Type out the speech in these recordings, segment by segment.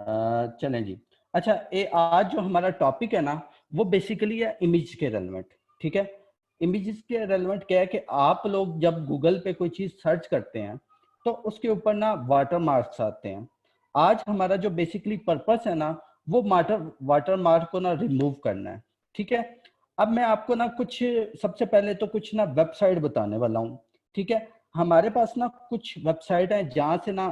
चलें जी। अच्छा, आज जो हमारा टॉपिक है ना, वो बेसिकली है इमेज के रेलेवेंट। ठीक है, इमेजेस के रेलेवेंट क्या है कि आप लोग जब गूगल पे कोई चीज सर्च करते हैं तो उसके ऊपर ना वाटर मार्क्स आते हैं। आज हमारा जो बेसिकली पर्पस है ना, वो वाटर मार्क को ना रिमूव करना है। ठीक है, अब मैं आपको ना कुछ, सबसे पहले तो कुछ ना वेबसाइट बताने वाला हूँ। ठीक है, हमारे पास ना कुछ वेबसाइट है जहाँ से ना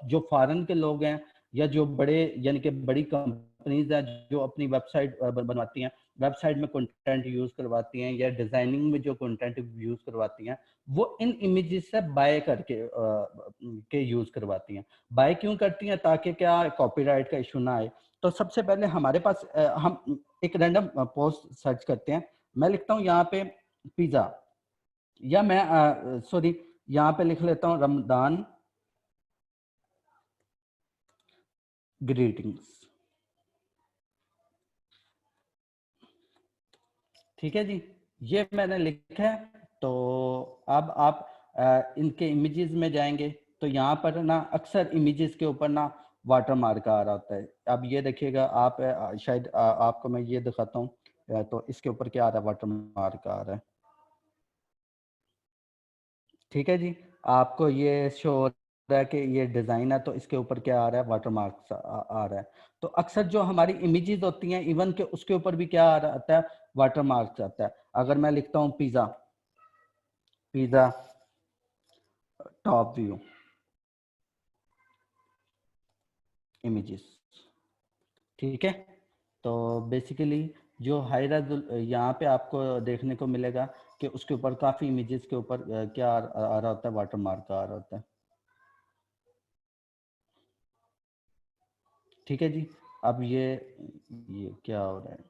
जो फॉरेन के लोग हैं या जो बड़े यानी कि बड़ी कंपनीज हैं जो अपनी वेबसाइट बनवाती हैं, वेबसाइट में कंटेंट यूज करवाती हैं या डिजाइनिंग में जो कंटेंट यूज करवाती हैं, वो इन इमेजेस से बाय करके के यूज करवाती हैं। बाय क्यों करती हैं? ताकि क्या कॉपीराइट का इशू ना आए। तो सबसे पहले हमारे पास हम एक रैंडम पोस्ट सर्च करते हैं। मैं लिखता हूँ यहाँ पे पिज्जा, या मैं सॉरी यहाँ पे लिख लेता हूँ रमदान ग्रीटिंग्स। ठीक है जी, ये मैंने लिखा है। तो अब आप इनके इमेजेस में जाएंगे तो यहाँ पर ना अक्सर इमेजेस के ऊपर ना वाटर मार्क आ रहा होता है। अब ये देखिएगा आप, शायद आपको मैं ये दिखाता हूँ। तो इसके ऊपर क्या आ रहा है? वाटर मार्क आ रहा है। ठीक है जी, आपको ये शो हो रहा है कि ये डिज़ाइन है, तो इसके ऊपर क्या आ रहा है? वाटर मार्क्स आ रहा है। तो अक्सर जो हमारी इमेजेस होती हैं, इवन के उसके ऊपर भी क्या आ रहा आता है? वाटर मार्क्स आता है। अगर मैं लिखता हूँ pizza, pizza top view images. ठीक है, तो बेसिकली जो हाईरा यहाँ पे आपको देखने को मिलेगा कि उसके ऊपर काफ़ी इमेजेस के ऊपर क्या आ रहा होता है? वाटर मार्क आ रहा होता है। ठीक है जी, अब ये क्या हो रहा है?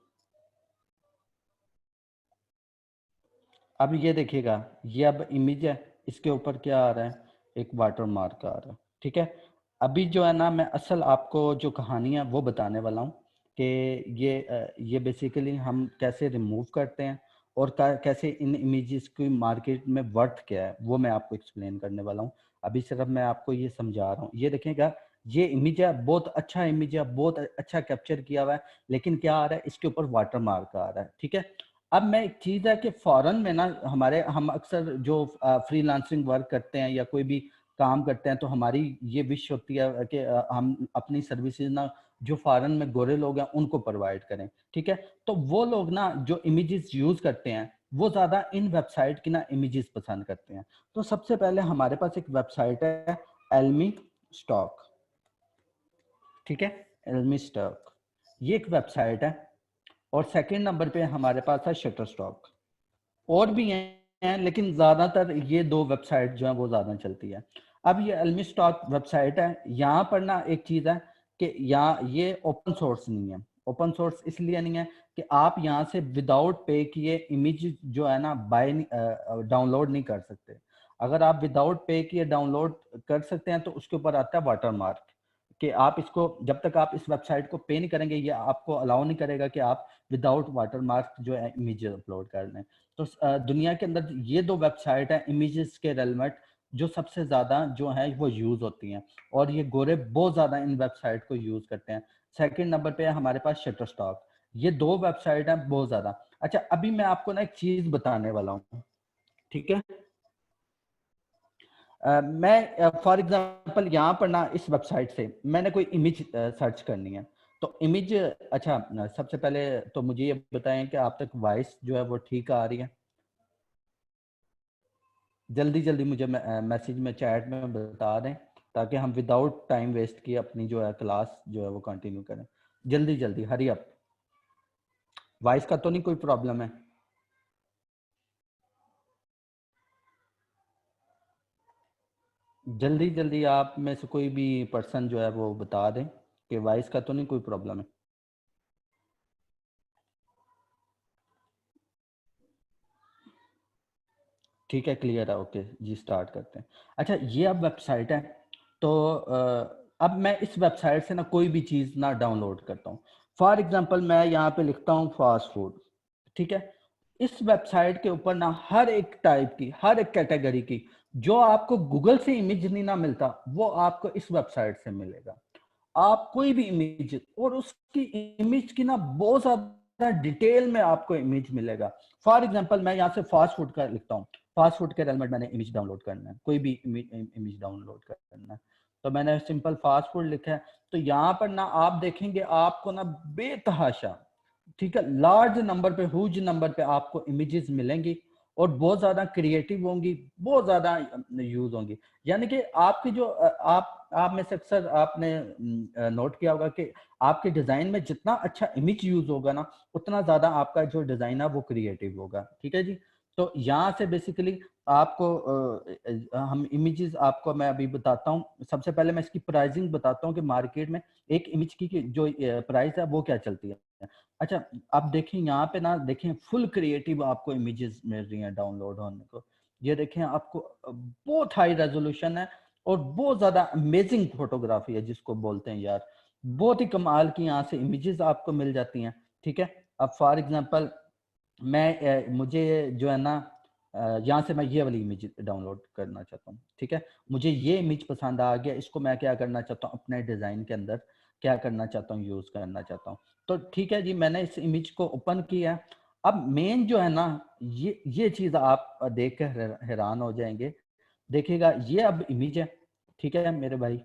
अब ये देखिएगा, ये अब इमेज है, इसके ऊपर क्या आ रहा है? एक वाटर मार्क आ रहा है। ठीक है, अभी जो है ना, मैं असल आपको जो कहानी है वो बताने वाला हूँ कि ये बेसिकली हम कैसे रिमूव करते हैं और कैसे इन इमेजेस की मार्केट में वर्थ क्या है, वो मैं आपको एक्सप्लेन करने वाला हूँ। अभी सिर्फ मैं आपको ये समझा रहा हूँ। ये देखेगा, ये इमेज है, बहुत अच्छा इमेज है, बहुत अच्छा कैप्चर किया हुआ है, लेकिन क्या आ रहा है? इसके ऊपर वाटर मार्क आ रहा है। ठीक है, अब मैं एक चीज़ है कि फॉरेन में ना हम अक्सर जो फ्रीलांसिंग वर्क करते हैं या कोई भी काम करते हैं, तो हमारी ये विश होती है कि हम अपनी सर्विसेज ना जो फॉरेन में गोरे लोग हैं उनको प्रोवाइड करें। ठीक है, तो वो लोग ना जो इमेजेस यूज करते हैं, वो ज्यादा इन वेबसाइट की ना इमेजेस पसंद करते हैं। तो सबसे पहले हमारे पास एक वेबसाइट है, एल्मी स्टॉक। ठीक है, एल्मी स्टॉक ये एक वेबसाइट है। और सेकंड नंबर पे हमारे पास है शटर स्टॉक। और भी हैं लेकिन ज्यादातर ये दो वेबसाइट जो है वो ज्यादा चलती है। अब ये एल्मी स्टॉक वेबसाइट है, यहाँ पर ना एक चीज है कि यहाँ ये ओपन सोर्स नहीं है। ओपन सोर्स इसलिए नहीं है कि आप यहाँ से विदाउट पे किए इमेज जो है ना बाय डाउनलोड नहीं कर सकते। अगर आप विदाउट पे किए डाउनलोड कर सकते हैं तो उसके ऊपर आता है वाटर मार्क, कि आप इसको जब तक आप इस वेबसाइट को पे नहीं करेंगे, ये आपको अलाउ नहीं करेगा कि आप विदाउट वाटर मार्क जो है इमेज अपलोड कर लें। तो दुनिया के अंदर ये दो वेबसाइट है इमेजेस के रेलेवेंट, जो सबसे ज्यादा जो है वो यूज होती हैं, और ये गोरे बहुत ज्यादा इन वेबसाइट को यूज करते हैं। सेकंड नंबर पे है हमारे पास शटर स्टॉक। ये दो वेबसाइट है बहुत ज्यादा। अच्छा, अभी मैं आपको ना एक चीज बताने वाला हूँ। ठीक है, मैं फॉर एग्जांपल यहाँ पर ना इस वेबसाइट से मैंने कोई इमेज सर्च करनी है, तो इमेज, अच्छा सबसे पहले तो मुझे ये बताएं कि आप तक वॉइस जो है वो ठीक आ रही है? जल्दी जल्दी मुझे मैसेज में चैट में बता दें, ताकि हम विदाउट टाइम वेस्ट किए अपनी जो है क्लास जो है वो कंटिन्यू करें। जल्दी जल्दी, हरी अप। वॉइस का तो नहीं कोई प्रॉब्लम है? जल्दी जल्दी आप में से कोई भी पर्सन जो है वो बता दें कि वॉइस का तो नहीं कोई प्रॉब्लम है। ठीक है, क्लियर है, ओके जी, स्टार्ट करते हैं। अच्छा, ये अब वेबसाइट है। तो अब मैं इस वेबसाइट से ना कोई भी चीज़ ना डाउनलोड करता हूँ। फॉर एग्जांपल मैं यहाँ पे लिखता हूँ फास्ट फूड। ठीक है, इस वेबसाइट के ऊपर ना हर एक टाइप की, हर एक कैटेगरी की, जो आपको गूगल से इमेज नहीं ना मिलता, वो आपको इस वेबसाइट से मिलेगा। आप कोई भी इमेज, और उसकी इमेज की ना बहुत ज्यादा डिटेल में आपको इमेज मिलेगा। फॉर एग्जांपल मैं यहाँ से फास्ट फूड का लिखता हूँ, फास्ट फूड के रेलमेट मैंने इमेज डाउनलोड करना है, कोई भी इमेज डाउनलोड करना है, तो मैंने सिंपल फास्ट फूड लिखा है। तो यहाँ पर ना आप देखेंगे आपको ना बेतहाशा, ठीक है, लार्ज नंबर पे, ह्यूज नंबर पे आपको इमेजेस मिलेंगी, और बहुत ज्यादा क्रिएटिव होंगी, बहुत ज्यादा यूज होंगी। यानी कि आपकी जो आप में से अक्सर आपने नोट किया होगा कि आपके डिजाइन में जितना अच्छा इमेज यूज होगा ना, उतना ज्यादा आपका जो डिजाइन है वो क्रिएटिव होगा। ठीक है जी। तो यहाँ से बेसिकली आपको हम इमेजेस आपको मैं अभी बताता हूँ। सबसे पहले मैं इसकी प्राइसिंग बताता हूँ कि मार्केट में एक इमेज की जो प्राइस है वो क्या चलती है। अच्छा, आप देखें यहाँ पे ना, देखें फुल क्रिएटिव आपको इमेजेस मिल रही हैं डाउनलोड होने को। ये देखें आपको बहुत हाई रेजोल्यूशन है, और बहुत ज्यादा अमेजिंग फोटोग्राफी है जिसको बोलते हैं यार, बहुत ही कमाल की यहाँ से इमेजेस आपको मिल जाती हैं। ठीक है, अब फॉर एग्जांपल मैं मुझे जो है ना यहाँ से मैं ये वाली इमेज डाउनलोड करना चाहता हूँ। ठीक है, मुझे ये इमेज पसंद आ गया, इसको मैं क्या करना चाहता हूँ अपने डिजाइन के अंदर क्या करना चाहता हूँ, यूज करना चाहता हूँ। तो ठीक है जी, मैंने इस इमेज को ओपन किया। अब मेन जो है ना, ये चीज आप देख कर हैरान हो जाएंगे। देखिएगा ये अब इमेज है, ठीक है मेरे भाई।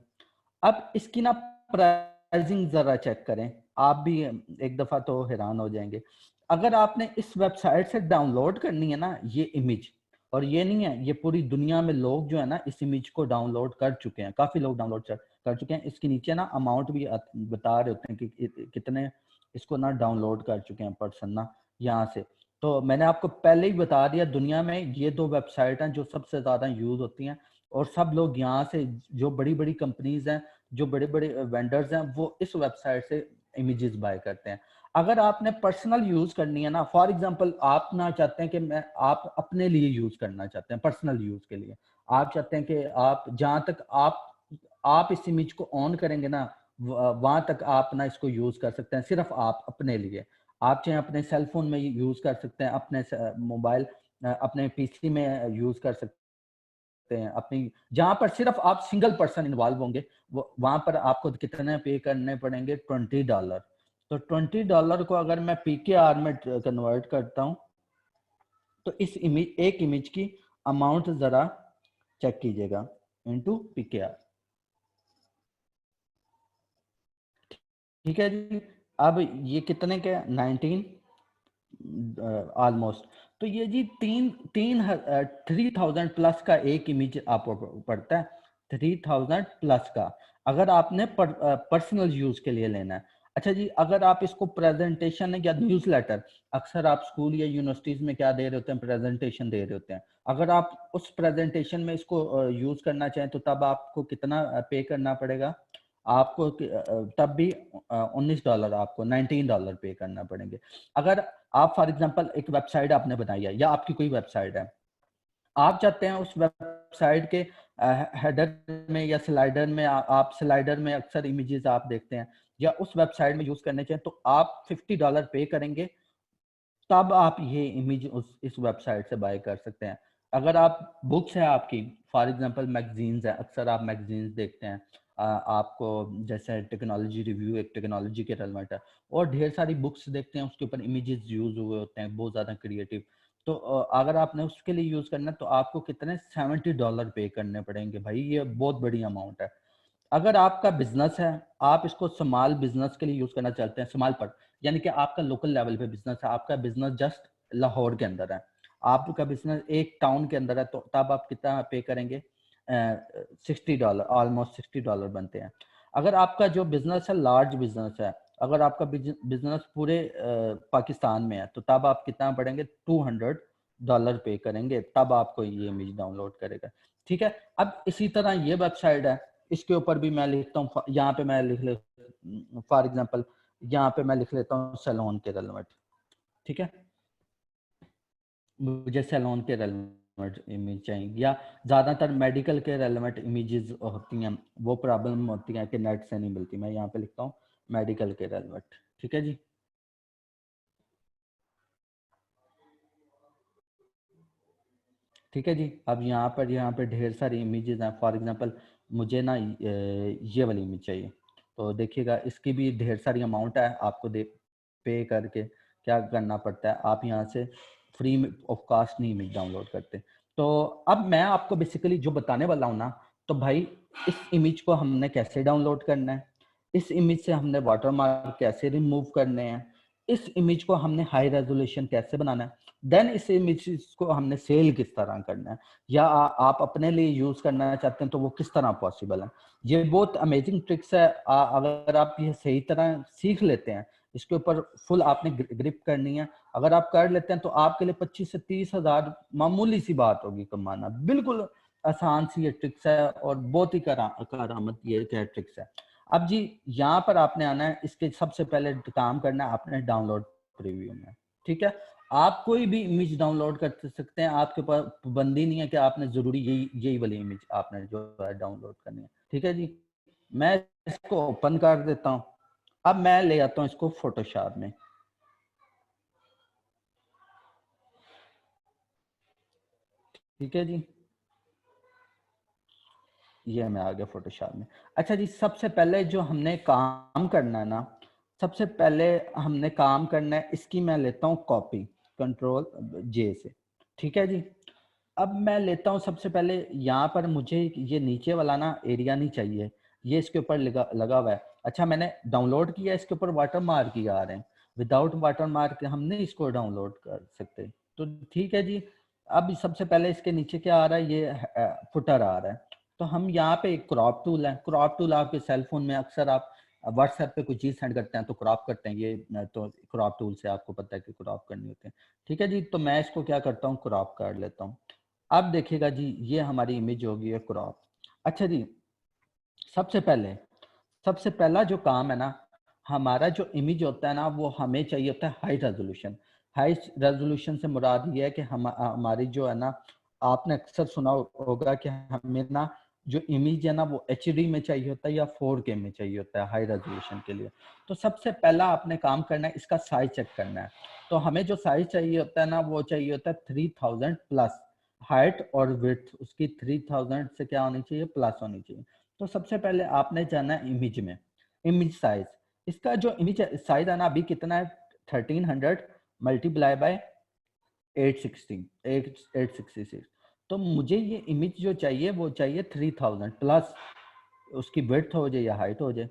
अब इसकी ना प्राइसिंग जरा चेक करें, आप भी एक दफा तो हैरान हो जाएंगे। अगर आपने इस वेबसाइट से डाउनलोड करनी है ना ये इमेज, और ये नहीं है, ये पूरी दुनिया में लोग जो है ना इस इमेज को डाउनलोड कर चुके हैं, काफी लोग डाउनलोड कर चुके हैं। इसके नीचे ना अमाउंट भी बता रहे होते हैं कि कितने इसको ना डाउनलोड कर चुके हैं पर्सन ना यहाँ से। तो मैंने आपको पहले ही बता दिया, दुनिया में ये दो वेबसाइट हैं जो सबसे ज्यादा यूज होती हैं, और सब लोग यहाँ से, जो बड़ी बड़ी कंपनीज हैं, जो बड़े बड़े वेंडर्स हैं, वो इस वेबसाइट से इमेजेस बाय करते हैं। अगर आपने पर्सनल यूज करनी है ना, फॉर एग्जांपल आप ना चाहते हैं कि मैं, आप अपने लिए यूज करना चाहते हैं, पर्सनल यूज के लिए आप चाहते हैं कि आप जहां तक आप इस इमेज को ऑन करेंगे ना, वहां तक आप ना इसको यूज कर सकते हैं, सिर्फ आप अपने लिए। आप चाहे अपने सेल फोन में यूज कर सकते हैं, अपने मोबाइल, अपने पीसी में यूज कर सकते हैं, अपनी जहां पर सिर्फ आप सिंगल पर्सन इन्वॉल्व होंगे, वो वहां पर आपको कितने पे करने पड़ेंगे, $20। तो $20 को अगर मैं पीकेआर में कन्वर्ट करता हूं, तो इस इमेज, एक इमेज की अमाउंट जरा चेक कीजिएगा इनटू पीकेआर। ठीक है जी। अब ये कितने के, 19 ऑलमोस्ट। तो ये जी तीन तीन 3000 प्लस का एक इमेज आपको पड़ता है, 3000 प्लस का, अगर आपने पर्सनल यूज के लिए लेना है। अच्छा जी, अगर आप इसको प्रेजेंटेशन या न्यूज लेटर, अक्सर आप स्कूल या यूनिवर्सिटीज में क्या दे रहे होते हैं, प्रेजेंटेशन दे रहे होते हैं, अगर आप उस प्रेजेंटेशन में इसको यूज करना चाहें तो तब आपको कितना पे करना पड़ेगा, आपको तब भी $19, आपको $19 पे करना पड़ेंगे। अगर आप फॉर एग्जांपल एक वेबसाइट आपने बनाई है, या आपकी कोई वेबसाइट है, आप चाहते हैं उस वेबसाइट के हेडर में या स्लाइडर में, आप स्लाइडर में अक्सर इमेजेस आप देखते हैं, या उस वेबसाइट में यूज करने चाहिए, तो आप $50 पे करेंगे, तब आप ये इमेज उस इस वेबसाइट से बाय कर सकते हैं। अगर आप बुक्स है आपकी, फॉर एग्जांपल मैगजीन्स है, अक्सर आप मैगजीन्स देखते हैं, आपको जैसे टेक्नोलॉजी रिव्यू एक टेक्नोलॉजी के रेलेवेंट है, और ढेर सारी बुक्स देखते हैं, उसके ऊपर इमेजेस यूज हुए होते हैं बहुत ज्यादा क्रिएटिव। तो अगर आपने उसके लिए यूज करना है तो आपको कितने $70 पे करने पड़ेंगे भाई, ये बहुत बड़ी अमाउंट है। अगर आपका बिजनेस है, आप इसको स्मॉल बिजनेस के लिए यूज करना चाहते हैं, स्मॉल पर यानी कि आपका लोकल लेवल पे बिजनेस है, आपका बिजनेस जस्ट लाहौर के अंदर है, आपका बिजनेस एक टाउन के अंदर है, तो तब आप कितना पे करेंगे, $60, ऑलमोस्ट $60 बनते हैं। अगर आपका जो बिजनेस है लार्ज बिजनेस है, अगर आपका बिजनेस पूरे पाकिस्तान में है, तो तब आप कितना पड़ेंगे, $200 पे करेंगे, तब आपको ये इमेज डाउनलोड करेगा। ठीक है, अब इसी तरह ये वेबसाइट है, इसके ऊपर भी मैं लिखता हूँ, यहाँ पे मैं लिख ले, फॉर एग्जांपल यहाँ पे मैं लिख लेता हूँ सैलून के रेलेवेंट। ठीक है, मुझे सैलून के रेलेवेंट इमेज चाहिए, या ज्यादातर मेडिकल के रेलेवेंट इमेजेस होती हैं, वो प्रॉब्लम होती है कि नेट से नहीं मिलती, मैं यहाँ पे लिखता हूँ मेडिकल के रेलेवेंट। ठीक है जी। ठीक है जी। अब यहाँ पे ढेर सारी इमेजेस हैं, फॉर एग्जांपल मुझे ना ये वाली इमेज चाहिए, तो देखिएगा इसकी भी ढेर सारी अमाउंट है, आपको दे पे करके क्या करना पड़ता है, आप यहाँ से फ्री ऑफ कास्ट नहीं इमेज डाउनलोड करते। तो अब मैं आपको बेसिकली जो बताने वाला हूँ ना, तो भाई इस इमेज को हमने कैसे डाउनलोड करना है, इस इमेज से हमने वाटरमार्क कैसे रिमूव करने हैं, इस इमेज को हमने हाई रेजोल्यूशन कैसे बनाना है, देन इस इमेज को हमने सेल किस तरह करना है, या आप अपने लिए यूज करना चाहते हैं तो वो किस तरह पॉसिबल है। ये बहुत अमेजिंग ट्रिक्स है। अगर आप ये सही तरह सीख लेते हैं, इसके ऊपर फुल आपने ग्रिप करनी है, अगर आप कर लेते हैं तो आपके लिए 25 से 30 हजार मामूली सी बात होगी कमाना। बिल्कुल आसान सी ये ट्रिक्स है और बहुत ही करामत ये क्या ट्रिक्स है। अब जी यहाँ पर आपने आना है, इसके सबसे पहले काम करना है आपने डाउनलोड प्रीव्यू में। ठीक है, आप कोई भी इमेज डाउनलोड कर सकते हैं, आपके पास पाबंदी नहीं है कि आपने जरूरी यही वाली इमेज आपने जो है डाउनलोड करनी है। ठीक है जी, मैं इसको ओपन कर देता हूँ। अब मैं ले आता हूँ इसको फोटोशॉप में। ठीक है जी, ये मैं आ गया फोटोशॉप में। अच्छा जी, सबसे पहले जो हमने काम करना है ना, सबसे पहले हमने काम करना है, इसकी मैं लेता हूँ कॉपी कंट्रोल जे से। ठीक है जी, अब मैं लेता हूँ सबसे पहले यहाँ पर मुझे ये नीचे वाला ना एरिया नहीं चाहिए, ये इसके ऊपर लगा हुआ है। अच्छा मैंने डाउनलोड किया, इसके ऊपर वाटर मार्क ही आ रहे हैं, विदाउट वाटर मार्क हम नहीं इसको डाउनलोड कर सकते। तो ठीक है जी, अब सबसे पहले इसके नीचे क्या आ रहा है, ये फुटर आ रहा है। तो हम यहाँ पे एक क्रॉप टूल है, क्रॉप टूल आपके सेल फोन में अक्सर आप व्हाट्सएप पे कोई चीज़ सेंड करते हैं तो क्रॉप करते हैं, ये तो क्रॉप टूल से आपको पता है कि क्रॉप करनी होती है। ठीक है जी, तो मैं इसको क्या करता हूँ, क्रॉप कर लेता हूँ। अब देखिएगा जी, ये हमारी इमेज होगी है क्रॉप। अच्छा जी, सबसे पहले सबसे पहला जो काम है ना, हमारा जो इमेज होता है ना, वो हमें चाहिए होता है हाई रेजोल्यूशन। हाई रेजोल्यूशन से मुराद ये है कि हमारी जो है ना, आपने अक्सर सुना होगा कि हमें ना जो इमेज है ना वो एचडी में चाहिए होता है या 4K में चाहिए होता है हाई रेजोल्यूशन के लिए। तो सबसे पहला आपने काम करना है, इसका साइज चेक करना है। तो हमें जो साइज चाहिए होता है ना, वो चाहिए होता है 3000 प्लस। हाइट और विड्थ उसकी 3000 से क्या होनी चाहिए, प्लस होनी चाहिए। तो सबसे पहले आपने जाना है इमेज में, इमेज साइज। इसका जो इमेज साइज है ना अभी कितना है, 1300 मल्टीप्लाई बाय 866। तो मुझे ये इमेज जो चाहिए वो चाहिए 3000 प्लस, उसकी विड्थ हो जाए या हाइट हो जाए।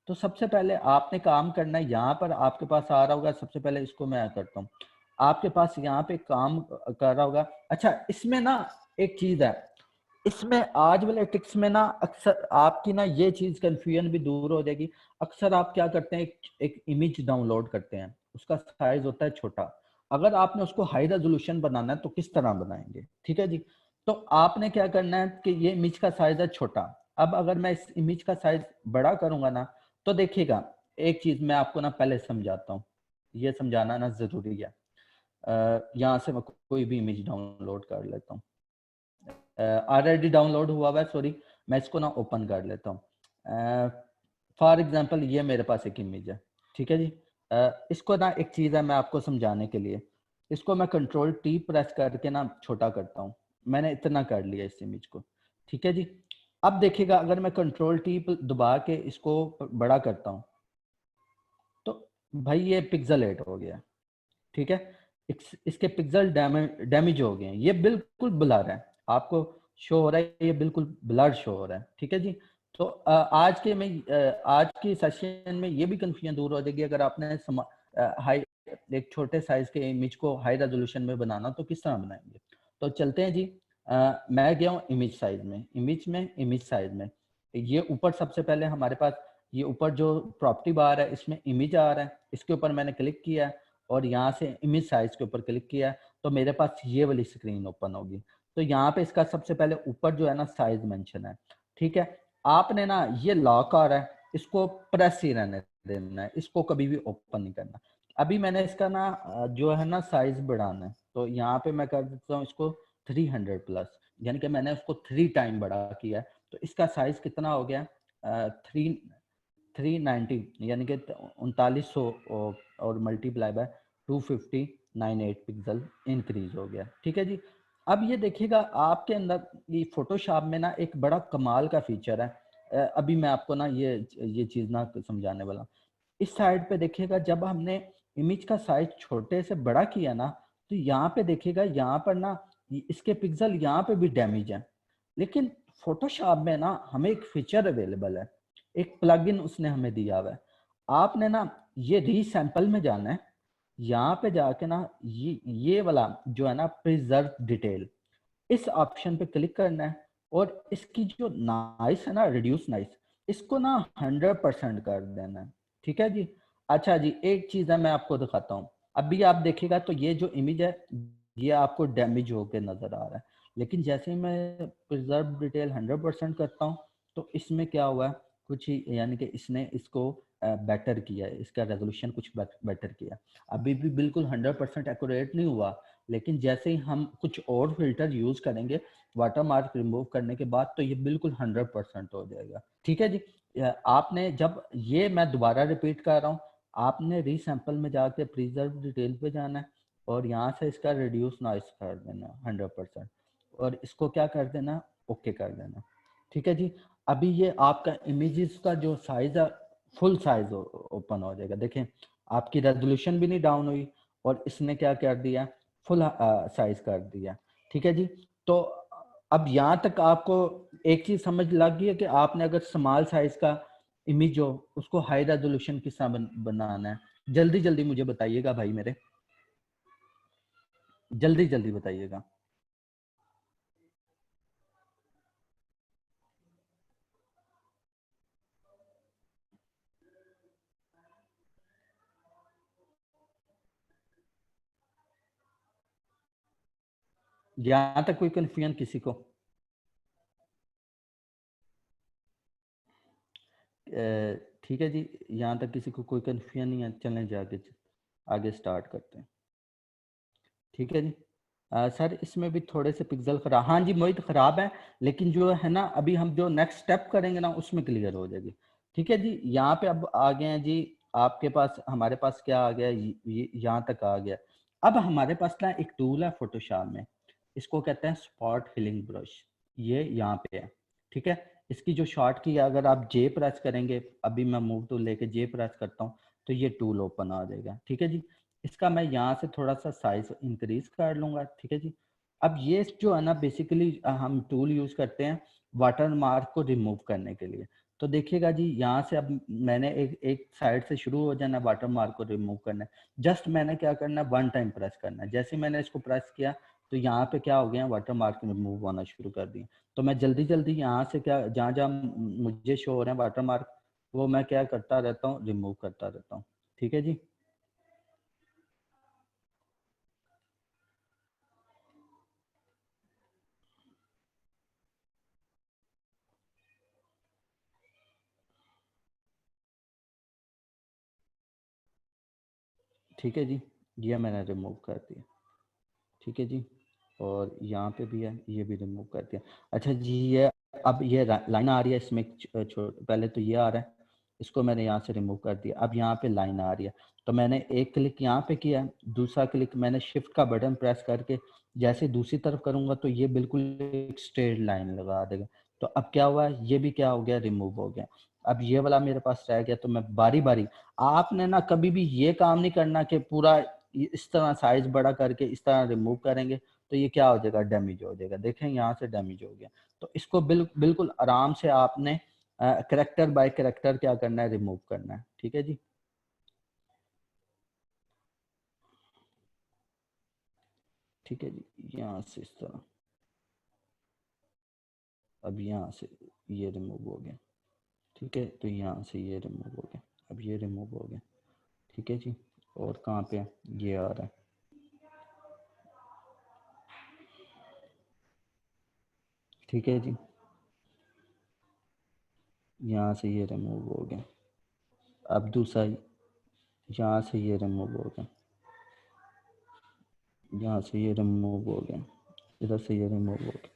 तो सबसे पहले आपने काम करना है, यहाँ पर आपके पास आ रहा होगा, सबसे पहले इसको मैं करता हूँ, आपके पास यहाँ पे काम कर रहा होगा। अच्छा इसमें ना एक चीज है, इसमें आज वाले टिक्स में ना अक्सर आपकी ना ये चीज कंफ्यूजन भी दूर हो जाएगी। अक्सर आप क्या करते हैं, एक इमेज डाउनलोड करते हैं, उसका साइज होता है छोटा, अगर आपने उसको हाई रेजोल्यूशन बनाना है तो किस तरह बनाएंगे। ठीक है जी, तो आपने क्या करना है कि ये इमेज का साइज है छोटा। अब अगर मैं इस इमेज का साइज बड़ा करूंगा ना, तो देखिएगा एक चीज मैं आपको ना पहले समझाता हूँ, ये समझाना ना जरूरी है। यहाँ से मैं कोई भी इमेज डाउनलोड कर लेता हूँ, ऑलरेडी डाउनलोड हुआ हुआ है, सॉरी, मैं इसको ना ओपन कर लेता हूँ। फॉर एग्जांपल ये मेरे पास एक इमेज है। ठीक है जी, इसको ना एक चीज़ है मैं आपको समझाने के लिए, इसको मैं कंट्रोल टी प्रेस करके ना छोटा करता हूँ। मैंने इतना कर लिया इस इमेज को। ठीक है जी, अब देखिएगा अगर मैं कंट्रोल टी दबा के इसको बड़ा करता हूँ, तो भाई ये पिक्सेलेट हो गया। ठीक है, इसके पिक्सल डैमेज हो गए हैं, ये बिल्कुल ब्लर है, आपको शो हो रहा है, ये बिल्कुल ब्लर शो हो रहा है। ठीक है जी, तो आज की सेशन में ये भी कंफ्यूजन दूर हो जाएगी, अगर आपने हाई एक छोटे साइज के इमेज को हाई रेजोल्यूशन में बनाना तो किस तरह बनाएंगे। तो चलते हैं जी, मैं गया हूँ इमेज साइज में, इमेज साइज में ये ऊपर सबसे पहले हमारे पास ये ऊपर जो प्रॉपर्टी बार है इसमें इमेज आ रहा है, इसके ऊपर मैंने क्लिक किया है और यहाँ से इमेज साइज के ऊपर क्लिक किया तो मेरे पास ये वाली स्क्रीन ओपन होगी। तो यहाँ पे इसका सबसे पहले ऊपर जो है ना साइज मेंशन है। ठीक है, आपने ना ये लॉक आ रहा है, इसको प्रेस ही रहने देना है, इसको कभी भी ओपन नहीं करना। अभी मैंने इसका ना जो है ना साइज बढ़ाना है, तो यहाँ पे मैं कर देता हूँ इसको 300 प्लस, यानी कि मैंने उसको 3 टाइम बड़ा किया है। तो इसका साइज कितना हो गया, 390, यानी कि 3900 और मल्टीप्लाई बाय 25098 पिक्सल इंक्रीज हो गया। ठीक है जी, अब ये देखिएगा आपके अंदर ये फोटोशॉप में ना एक बड़ा कमाल का फीचर है, अभी मैं आपको ना ये चीज ना समझाने वाला हूँ। इस साइड पे देखिएगा, जब हमने इमेज का साइज छोटे से बड़ा किया ना, तो यहाँ पे देखिएगा, यहाँ पर ना इसके पिक्सल यहाँ पे भी डैमेज है। लेकिन फोटोशॉप में ना हमें एक फीचर अवेलेबल है, एक प्लगइन उसने हमें दिया हुआ है। आपने ना ये रीसैंपल में जाना है, यहाँ पे जाके ना ये वाला जो है ना प्रिजर्व डिटेल, इस ऑप्शन पे क्लिक करना है और इसकी जो नॉइस है ना, रिड्यूस नॉइस, इसको ना 100% कर देना है। ठीक है जी। अच्छा जी, एक चीज है मैं आपको दिखाता हूँ। अभी आप देखिएगा तो ये जो इमेज है ये आपको डैमेज होके नजर आ रहा है, लेकिन जैसे ही मैं प्रिजर्व डिटेल 100% करता हूँ तो इसमें क्या हुआ है, कुछ ही यानी कि इसने इसको बेटर किया है, इसका रेजोल्यूशन कुछ बेटर किया। अभी भी बिल्कुल 100% एक्यूरेट नहीं हुआ, लेकिन जैसे ही हम कुछ और फिल्टर यूज करेंगे वाटर मार्क रिमूव करने के बाद, तो ये बिल्कुल 100% हो जाएगा। ठीक है जी। आपने जब ये मैं दोबारा रिपीट कर रहा हूँ, आपने रीसैंपल में जाके प्रिजर्व डिटेल पे जाना है और यहाँ से इसका रिड्यूस नॉइस कर देना 100%, और इसको क्या कर देना, ओके कर देना। ठीक है जी। अभी ये आपका इमेजेस का जो साइज है फुल साइज ओपन हो जाएगा। देखें, आपकी रेजोल्यूशन भी नहीं डाउन हुई और इसने क्या कर दिया, फुल साइज कर दिया। ठीक है जी। तो अब यहाँ तक आपको एक चीज समझ लग गई है कि आपने अगर स्मॉल साइज का इमेज हो उसको हाई रेजोल्यूशन किस तरह बनाना है। जल्दी जल्दी मुझे बताइएगा भाई मेरे, जल्दी जल्दी बताइएगा। यहाँ तक कोई कंफ्यूजन किसी को? ठीक है जी, यहाँ तक किसी को कोई कंफ्यूजन नहीं है, चलें जाके आगे स्टार्ट करते हैं। ठीक है जी। सर इसमें भी थोड़े से पिक्सल खराब, हाँ जी मोहित खराब है, लेकिन जो है ना अभी हम जो नेक्स्ट स्टेप करेंगे ना उसमें क्लियर हो जाएगी। ठीक है जी। यहाँ पे अब आ गए हैं जी, आपके पास हमारे पास क्या आ गया, ये यहाँ तक आ गया। अब हमारे पास ना एक टूल है फोटोशॉप में, इसको कहते हैं स्पॉट फिलिंग ब्रश। ये यहाँ पे है। ठीक है। इसकी जो शॉर्ट की अगर आप जे प्रेस करेंगे, अभी मैं मूव टूल लेके जे प्रेस करता हूँ तो ये टूल ओपन आ जाएगा। ठीक है जी। इसका मैं यहाँ से थोड़ा सा साइज इंक्रीज कर लूंगा। ठीक है जी। अब ये जो है ना बेसिकली हम टूल यूज करते हैं वाटर मार्क को रिमूव करने के लिए। तो देखिएगा जी, यहाँ से अब मैंने एक साइड से शुरू हो जाना वाटर मार्क को रिमूव करना है। जस्ट मैंने क्या करना है, वन टाइम प्रेस करना है। जैसे ही मैंने इसको प्रेस किया तो यहाँ पे क्या हो गया, वाटर मार्क रिमूव होना शुरू कर दिए। तो मैं जल्दी जल्दी यहाँ से क्या, जहाँ जहाँ मुझे शो हो रहे हैं वाटर मार्क, वो मैं क्या करता रहता हूँ, रिमूव करता रहता हूँ। ठीक है जी। ठीक है जी, ये मैंने रिमूव कर दिया। ठीक है जी। और यहाँ पे भी है, ये भी रिमूव कर दिया। अच्छा जी, ये अब ये लाइन आ रही है इसमें, पहले तो ये आ रहा है, इसको मैंने यहाँ से रिमूव कर दिया। अब यहाँ पे लाइन आ रही है, तो मैंने एक क्लिक यहाँ पे किया, दूसरा क्लिक मैंने शिफ्ट का बटन प्रेस करके जैसे दूसरी तरफ करूंगा तो ये बिल्कुल एक स्ट्रेट लाइन लगा देगा। तो अब क्या हुआ, ये भी क्या हो गया, रिमूव हो गया। अब ये वाला मेरे पास रह गया, तो मैं बारी बारी, आपने ना कभी भी ये काम नहीं करना कि पूरा इस तरह साइज बड़ा करके इस तरह रिमूव करेंगे तो ये क्या हो जाएगा, डैमेज हो जाएगा। देखें यहाँ से डैमेज हो गया। तो इसको बिल्कुल आराम से आपने करेक्टर बाय करेक्टर क्या करना है, रिमूव करना है। ठीक है जी। ठीक है जी, यहाँ से इस तरह, अब यहाँ से ये रिमूव हो गया। ठीक है, तो यहाँ से ये रिमूव हो गया, अब ये रिमूव हो गया। ठीक है जी। और कहाँ पे है, ये आ रहा है। ठीक है जी, यहाँ से ये रिमूव हो गया। अब दूसरा, यहाँ से ये रिमूव हो गया, यहाँ से ये रिमूव हो गया, इधर से ये रिमूव हो गया।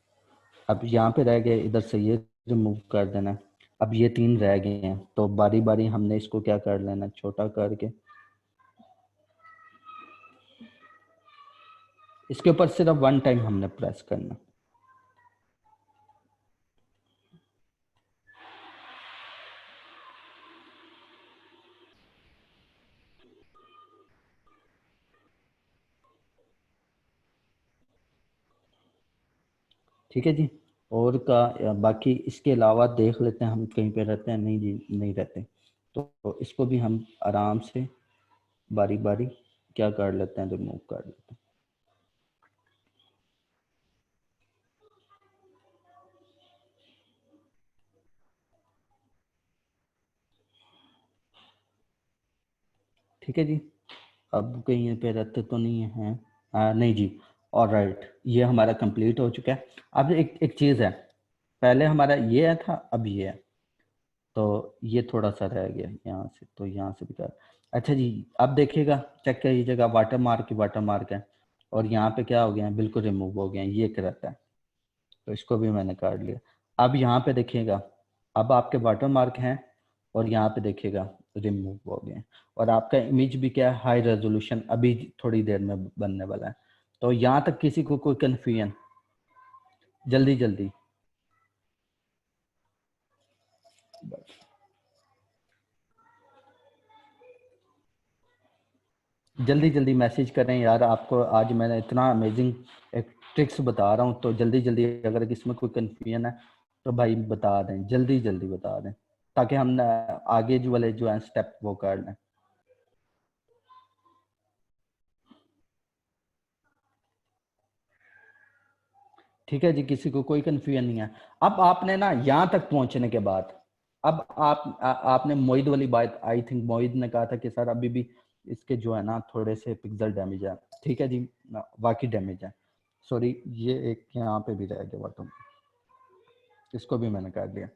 अब यहाँ पे रह गए, इधर से ये रिमूव कर देना है। अब ये तीन रह गए हैं, तो बारी बारी हमने इसको क्या कर लेना, छोटा करके इसके ऊपर सिर्फ वन टाइम हमने प्रेस करना। ठीक है जी। और का बाकी इसके अलावा देख लेते हैं हम कहीं पे रहते हैं, नहीं जी नहीं रहते, तो इसको भी हम आराम से बारी बारी क्या कर लेते हैं, रिमूव कर लेते हैं। ठीक है जी। अब कहीं पे रहते तो नहीं है, नहीं जी। और राइट, ये हमारा कंप्लीट हो चुका है। अब एक एक चीज़ है, पहले हमारा ये था, अब ये है, तो ये थोड़ा सा रह गया यहाँ से, तो यहाँ से भी कर। अच्छा जी, अब देखिएगा, चेक करिएगा, वाटर मार्क ही वाटर मार्क है, और यहाँ पे क्या हो गया है, बिल्कुल रिमूव हो गया है, ये रहता है। तो इसको भी मैंने काट लिया। अब यहाँ पे देखिएगा, अब आपके वाटर मार्क हैं, और यहाँ पे देखिएगा रिमूव हो गए हैं, और आपका इमेज भी क्या है, हाई रेजोल्यूशन, अभी थोड़ी देर में बनने वाला है। तो यहाँ तक किसी को कोई कन्फ्यूजन? जल्दी जल्दी, जल्दी जल्दी मैसेज करें यार। आपको आज मैंने इतना अमेजिंग एक ट्रिक्स बता रहा हूँ, तो जल्दी जल्दी अगर इसमें कोई कन्फ्यूजन है तो भाई बता दें, जल्दी जल्दी बता दें, ताकि हम आगे जो वाले जो है स्टेप वो कर लें। ठीक है जी, किसी को कोई कन्फ्यूजन नहीं है। अब आपने ना यहाँ तक पहुंचने के बाद, अब आपने मोहित वाली बात, आई थिंक मोहित ने कहा था कि सर अभी भी इसके जो है ना थोड़े से पिक्सल डैमेज है। ठीक है जी, वाकई डैमेज है, सॉरी, ये एक यहाँ पे भी रह गया बटन, इसको भी मैंने कर दिया।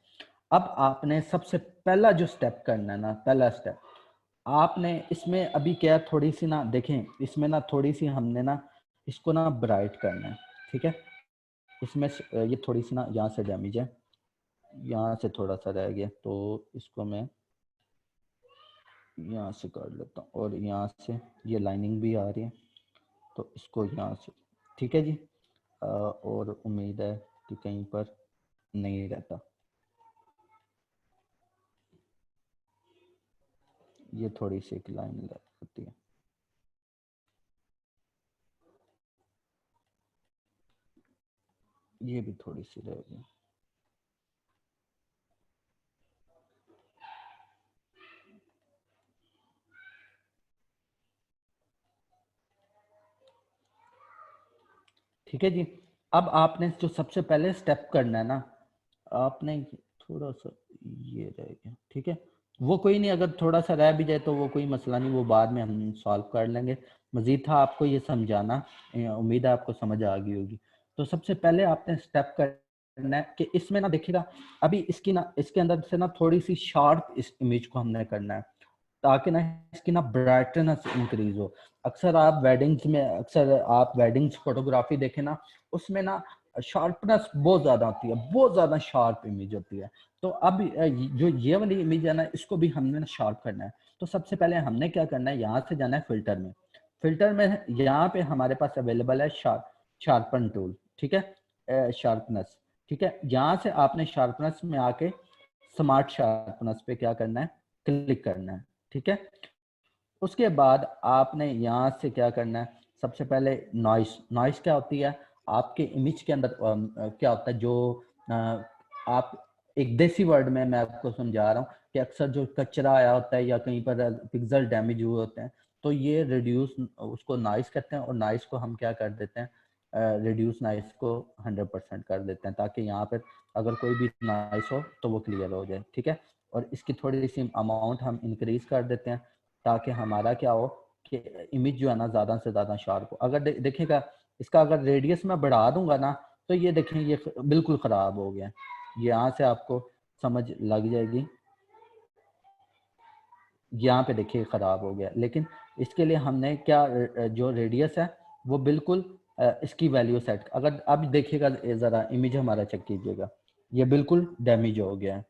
अब आपने सबसे पहला जो स्टेप करना है ना, पहला स्टेप आपने इसमें अभी क्या, थोड़ी सी ना देखें, इसमें ना थोड़ी सी हमने ना इसको ना ब्राइट करना है। ठीक है, इसमें ये थोड़ी सी ना यहाँ से डैमेज है, यहाँ से थोड़ा सा रह गया, तो इसको मैं यहाँ से कर लेता हूँ, और यहाँ से ये लाइनिंग भी आ रही है, तो इसको यहाँ से। ठीक है जी। और उम्मीद है कि कहीं पर नहीं रहता, ये थोड़ी सी एक लाइन लगती है, ये भी थोड़ी सी रह गई। ठीक है जी। अब आपने जो सबसे पहले स्टेप करना है ना, आपने थोड़ा सा ये रह गया, ठीक है, वो कोई नहीं, अगर थोड़ा सा रह भी जाए तो वो कोई मसला नहीं, वो बाद में हम सॉल्व कर लेंगे। मजीद था आपको ये समझाना, उम्मीद है आपको समझ आ गई होगी। तो सबसे पहले आपने स्टेप करना है कि इसमें ना देखिएगा, अभी इसकी ना इसके अंदर से ना थोड़ी सी शार्प इस इमेज को हमने करना है, ताकि ना इसकी ना ब्राइटनेस इंक्रीज हो। अक्सर आप वेडिंग्स में, अक्सर आप वेडिंग्स फोटोग्राफी देखें ना, उसमें ना शार्पनेस बहुत ज्यादा होती है, बहुत ज्यादा शार्प इमेज होती है। तो अब जो ये वाली इमेज है ना, इसको भी हमने ना शार्प करना है। तो सबसे पहले हमने क्या करना है, यहाँ से जाना है फिल्टर में। फिल्टर में यहाँ पे हमारे पास अवेलेबल है शार्पन टूल। ठीक है, शार्पनेस। ठीक है, यहाँ से आपने शार्पनेस में आके स्मार्ट शार्पनेस पे क्या करना है, क्लिक करना है। ठीक है, उसके बाद आपने यहाँ से क्या करना है, सबसे पहले नॉइस। नॉइस क्या होती है, आपके इमेज के अंदर क्या होता है, जो अ, आप एक देसी वर्ड में मैं आपको समझा रहा हूँ कि अक्सर जो कचरा आया होता है या कहीं पर पिक्सल डैमेज हुए होते हैं, तो ये रिड्यूस, उसको नॉइस कहते हैं, और नॉइस को हम क्या कर देते हैं, रिड्यूस नॉइस को 100% कर देते हैं, ताकि यहाँ पर अगर कोई भी नॉइस हो तो वो क्लियर हो जाए। ठीक है, और इसकी थोड़ी सी अमाउंट हम इंक्रीज कर देते हैं, ताकि हमारा क्या हो कि इमेज जो है ना ज़्यादा से ज़्यादा शार्प हो। अगर देखिएगा, इसका अगर रेडियस मैं बढ़ा दूंगा ना, तो ये देखें, ये बिल्कुल ख़राब हो गया। यहाँ से आपको समझ लग जाएगी, यहाँ पे देखिए ख़राब हो गया। लेकिन इसके लिए हमने क्या, जो रेडियस है वो बिल्कुल इसकी वैल्यू सेट, अगर अब देखिएगा ज़रा इमेज हमारा चेक कीजिएगा, ये बिल्कुल डैमेज हो गया है।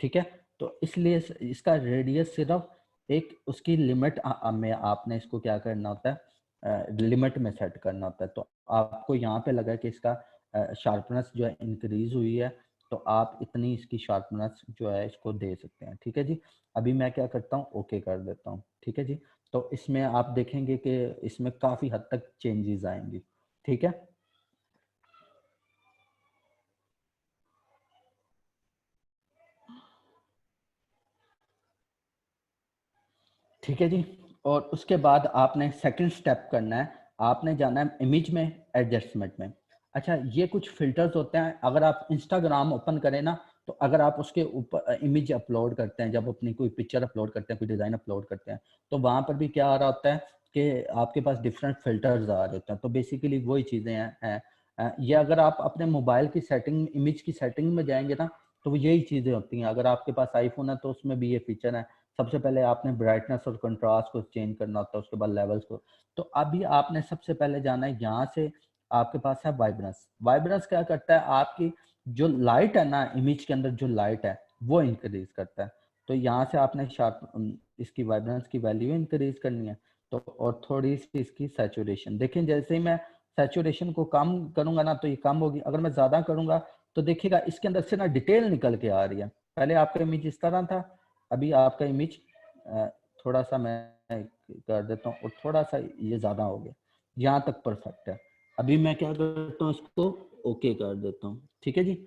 ठीक है, तो इसलिए इसका रेडियस सिर्फ एक उसकी लिमिट में आपने इसको क्या करना होता है, लिमिट में सेट करना होता है। तो आपको यहाँ पे लगा कि इसका शार्पनेस जो है इंक्रीज हुई है, तो आप इतनी इसकी शार्पनेस जो है इसको दे सकते हैं। ठीक है जी, अभी मैं क्या करता हूँ, ओके कर देता हूँ। ठीक है जी, तो इसमें आप देखेंगे कि इसमें काफ़ी हद तक चेंजेस आएंगी। ठीक है, ठीक है जी। और उसके बाद आपने सेकंड स्टेप करना है, आपने जाना है इमेज में, एडजस्टमेंट में। अच्छा, ये कुछ फिल्टर्स होते हैं, अगर आप इंस्टाग्राम ओपन करें ना, तो अगर आप उसके ऊपर इमेज अपलोड करते हैं, जब अपनी कोई पिक्चर अपलोड करते हैं, कोई डिज़ाइन अपलोड करते हैं, तो वहाँ पर भी क्या आ रहा होता है कि आपके पास डिफरेंट फिल्टर्स आ रहे होते हैं। तो बेसिकली वही चीज़ें हैं। ये अगर आप अपने मोबाइल की सेटिंग, इमेज की सेटिंग में जाएंगे ना, तो वो यही चीज़ें होती हैं। अगर आपके पास आईफोन है तो उसमें भी ये फीचर है। सबसे पहले आपने ब्राइटनेस और कंट्रास्ट को चेंज करना होता है, उसके बाद लेवल्स को। तो अभी आपने सबसे पहले जाना है, यहाँ से आपके पास है वाइब्रेंस। वाइब्रेंस क्या करता है, आपकी जो लाइट है ना, इमेज के अंदर जो लाइट है वो इंक्रीज करता है। तो यहाँ से आपने शार्प इसकी वाइब्रेंस की वैल्यू इंक्रीज करनी है। तो और थोड़ी सी इसकी सैचुरेशन देखें, जैसे ही मैं सैचुरेशन को कम करूंगा ना तो ये कम होगी, अगर मैं ज्यादा करूंगा तो देखिएगा इसके अंदर से ना डिटेल निकल के आ रही है। पहले आपका इमेज इस तरह था, अभी आपका इमेज थोड़ा सा मैं कर देता हूँ और थोड़ा सा ये ज्यादा हो गया, यहाँ तक परफेक्ट है। अभी मैं क्या करता हूँ, इसको ओके कर देता हूँ। ठीक है जी।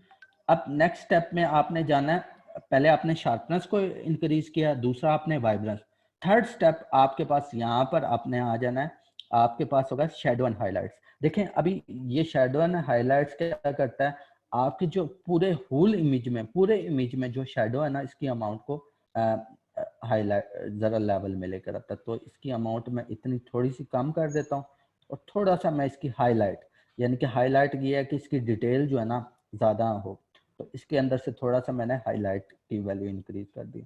अब नेक्स्ट स्टेप में आपने जाना है, पहले आपने शार्पनेस को इंक्रीज किया, दूसरा आपने वाइब्रेंस, थर्ड स्टेप आपके पास यहाँ पर आपने आ जाना है, आपके पास होगा शेडो एंड हाईलाइट्स। देखें अभी ये शेडो एंड हाईलाइट्स क्या करता है, आपके जो पूरे होल इमेज में, पूरे इमेज में जो शेडो है ना, इसकी अमाउंट को हाईलाइट जरा लेवल में लेकर आता है। तो इसकी अमाउंट में इतनी थोड़ी सी कम कर देता हूँ और थोड़ा सा मैं इसकी हाईलाइट, यानी कि हाईलाइट ये है कि इसकी डिटेल जो है ना ज़्यादा हो, तो इसके अंदर से थोड़ा सा मैंने हाईलाइट की वैल्यू इंक्रीज कर दी।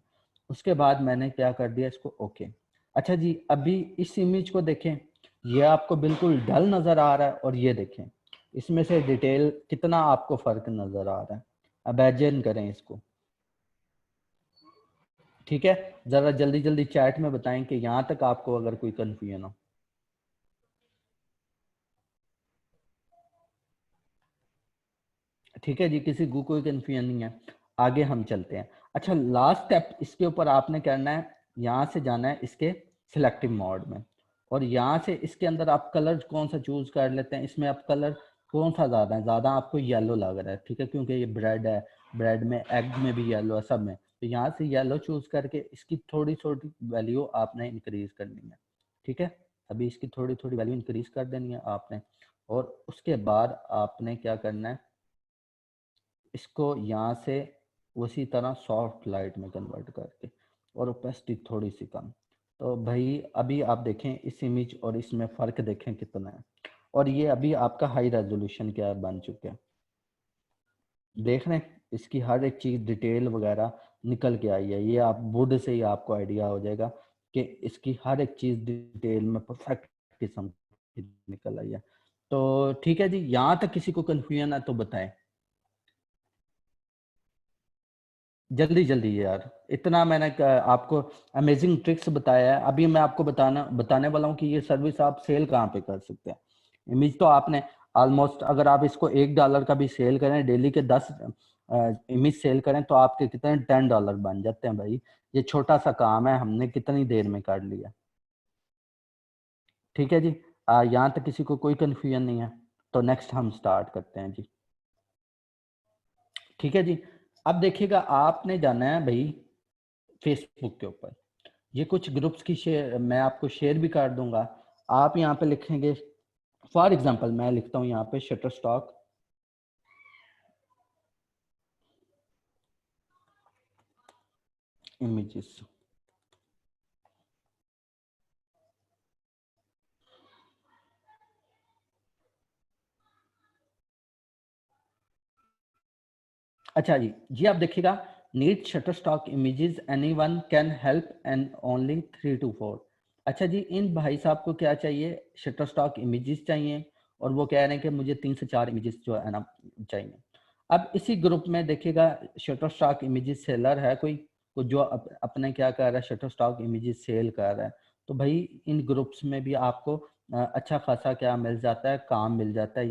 उसके बाद मैंने क्या कर दिया, इसको ओके। अच्छा जी, अभी इस इमेज को देखें, ये आपको बिल्कुल डल नज़र आ रहा है, और ये देखें इसमें से डिटेल कितना आपको फ़र्क नज़र आ रहा है। अब एडजस्ट करें इसको। ठीक है, ज़रा जल्दी जल्दी चैट में बताएं कि यहाँ तक आपको अगर कोई कन्फ्यूजन हो। ठीक है जी, किसी को कोई कन्फ्यूजन नहीं है, आगे हम चलते हैं। अच्छा, लास्ट स्टेप इसके ऊपर आपने करना है, यहाँ से जाना है इसके सिलेक्टिव मोड में, और यहाँ से इसके अंदर आप कलर कौन सा चूज कर लेते हैं। इसमें आप कलर कौन सा ज़्यादा है, ज़्यादा आपको येलो लग रहा है, ठीक है, क्योंकि ये ब्रेड है, ब्रेड में एग में भी येलो है, सब में। तो यहाँ से येलो चूज करके इसकी थोड़ी थोड़ी वैल्यू आपने इंक्रीज करनी है। ठीक है, अभी इसकी थोड़ी थोड़ी वैल्यू इंक्रीज कर देनी है आपने, और उसके बाद आपने क्या करना है, इसको यहाँ से उसी तरह सॉफ्ट लाइट में कन्वर्ट करके, और ओपेसिटी थोड़ी सी कम। तो भाई अभी आप देखें इस इमेज और इसमें फ़र्क देखें कितना है, और ये अभी आपका हाई रेजोल्यूशन क्या बन चुका है, देख रहे हैं इसकी हर एक चीज़ डिटेल वगैरह निकल के आई है। ये आप वुड से ही आपको आइडिया हो जाएगा कि इसकी हर एक चीज़ डिटेल में परफेक्ट किस्म की निकल आई है। तो ठीक है जी, यहाँ तक किसी को कन्फ्यूजन है तो बताएं जल्दी जल्दी यार। इतना मैंने आपको अमेजिंग ट्रिक्स बताया है, अभी मैं आपको बताने वाला हूँ कि ये सर्विस आप सेल कहाँ पे कर सकते हैं। इमेज तो आपने ऑलमोस्ट, अगर आप इसको $1 का भी सेल करें, डेली के 10 इमेज सेल करें, तो आपके कितने $10 बन जाते हैं भाई। ये छोटा सा काम है, हमने कितनी देर में कर लिया। ठीक है जी, यहाँ तक किसी को कोई कंफ्यूजन नहीं है, तो नेक्स्ट हम स्टार्ट करते हैं जी। ठीक है जी, अब देखिएगा आपने जाना है भाई फेसबुक के ऊपर, ये कुछ ग्रुप्स की शेयर मैं आपको शेयर भी कर दूंगा। आप यहाँ पे लिखेंगे, फॉर एग्जांपल मैं लिखता हूँ यहाँ पे शटर स्टॉक इमेजेस। अच्छा जी, ये आप देखिएगा, need shutter stock images anyone can help and only 3 to 4। अच्छा जी, इन भाई साहब को क्या चाहिए, शटर स्टॉक इमेजेस चाहिए, और वो कह रहे हैं कि मुझे 3 से 4 इमेजेस जो है ना चाहिए। अब इसी ग्रुप में देखिएगा शटर स्टॉक इमेजेस सेलर है कोई, जो अपने क्या कर रहा है, शटर स्टॉक इमेजेस सेल कर रहा है। तो भाई इन ग्रुप्स में भी आपको अच्छा खासा क्या मिल जाता है, काम मिल जाता है।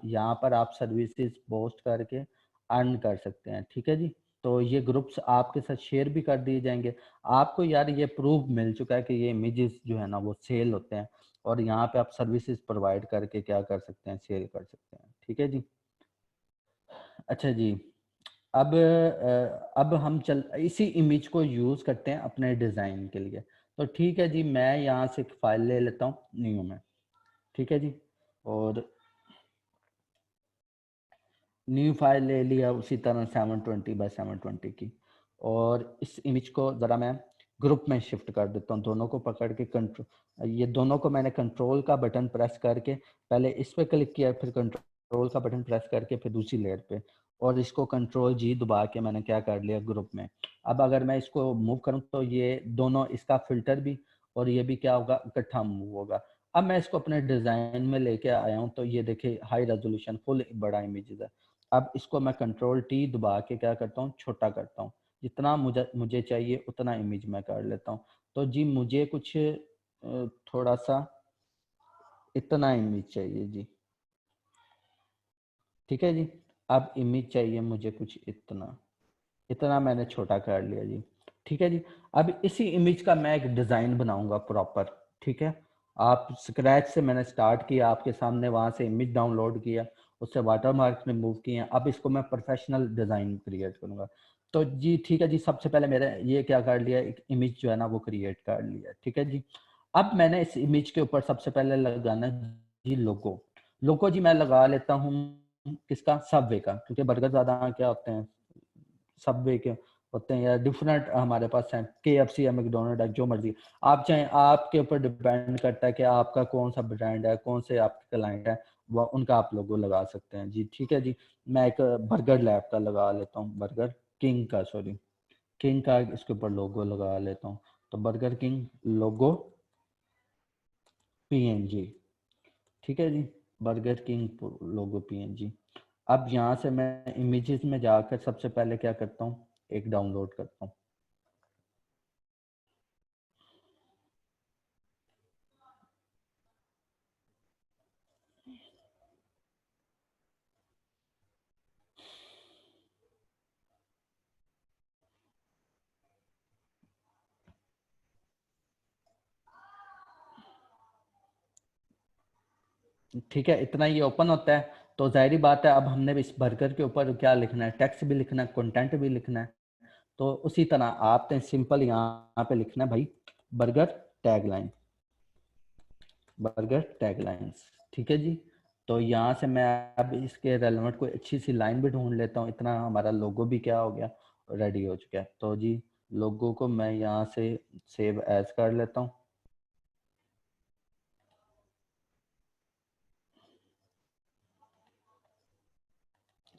यहाँ पर आप सर्विसेज पोस्ट करके अर्न कर सकते हैं। ठीक है जी, तो ये ग्रुप्स आपके साथ शेयर भी कर दिए जाएंगे। आपको यार ये प्रूफ मिल चुका है कि ये इमेजेस जो है ना वो सेल होते हैं, और यहाँ पे आप सर्विसेज प्रोवाइड करके क्या कर सकते हैं, सेल कर सकते हैं। ठीक है जी। अच्छा जी, अब हम चल इसी इमेज को यूज करते हैं अपने डिजाइन के लिए। तो ठीक है जी, मैं यहाँ से एक फाइल ले लेता हूँ न्यू में, ठीक है जी, और न्यू फाइल ले लिया उसी तरह 720 बाय 720 की, और इस इमेज को ज़रा मैं ग्रुप में शिफ्ट कर देता हूँ। दोनों को पकड़ के कंट्रोल, ये दोनों को मैंने कंट्रोल का बटन प्रेस करके पहले इस पे क्लिक किया, फिर कंट्रोल का बटन प्रेस करके फिर दूसरी लेयर पे, और इसको कंट्रोल जी दबा के मैंने क्या कर लिया, ग्रुप में। अब अगर मैं इसको मूव करूँ तो ये दोनों, इसका फिल्टर भी और ये भी क्या होगा, इकट्ठा मूव होगा। अब मैं इसको अपने डिज़ाइन में लेके आया हूँ, तो ये देखिए हाई रेजोल्यूशन फुल बड़ा इमेज है। अब इसको मैं कंट्रोल टी दबा के क्या करता हूँ, छोटा करता हूँ। जितना मुझे मुझे चाहिए उतना इमेज मैं कर लेता हूँ। तो जी मुझे कुछ थोड़ा सा इतना इमेज चाहिए जी, ठीक है जी। अब इमेज चाहिए मुझे कुछ इतना, इतना मैंने छोटा कर लिया जी, ठीक है जी। अब इसी इमेज का मैं एक डिज़ाइन बनाऊंगा प्रॉपर, ठीक है। आप स्क्रैच से मैंने स्टार्ट किया, आपके सामने वहां से इमेज डाउनलोड किया, उससे वाटरमार्क रिमूव किए, अब इसको मैं प्रोफेशनल डिज़ाइन क्रिएट करूंगा। तो जी ठीक है जी, सबसे पहले मैंने ये क्या कर लिया, एक इमेज जो है ना वो क्रिएट कर लिया, ठीक है जी। अब मैंने इस इमेज के ऊपर सबसे पहले लगाना जी लोगो। लोगो जी मैं लगा लेता हूँ किसका, सबवे का, क्योंकि बर्गर ज़्यादा क्या होते हैं, सबवे के होते हैं, या डिफरेंट हमारे पास हैं, KFC है, मैकडोनल्ड है, जो मर्जी। आप चाहें, आपके ऊपर डिपेंड करता है कि आपका कौन सा ब्रांड है, कौन से आपके क्लाइंट है, वो उनका आप लोगो लगा सकते हैं जी, ठीक है जी। मैं एक बर्गर लैब का लगा लेता हूँ, बर्गर किंग का, सॉरी किंग का इसके ऊपर लोगो लगा लेता हूँ। तो बर्गर किंग लोगो PNG, ठीक है जी, बर्गर किंग लोगो PNG। अब यहाँ से मैं इमेजेस में जाकर सबसे पहले क्या करता हूँ, एक डाउनलोड करता हूँ। ठीक है, इतना ये ओपन होता है। तो जाहिर बात है, अब हमने इस बर्गर के ऊपर क्या लिखना है, टेक्स्ट भी लिखना है, कंटेंट भी लिखना है। तो उसी तरह आपने सिंपल यहाँ पे लिखना है भाई, बर्गर टैगलाइन, बर्गर टैगलाइंस, ठीक है जी। तो यहाँ से मैं अब इसके रेलेवेंट कोई अच्छी सी लाइन भी ढूंढ लेता हूँ, इतना हमारा लोगो भी क्या हो गया, रेडी हो चुका है। तो जी लोगो को मैं यहाँ से सेव एज कर लेता हूँ,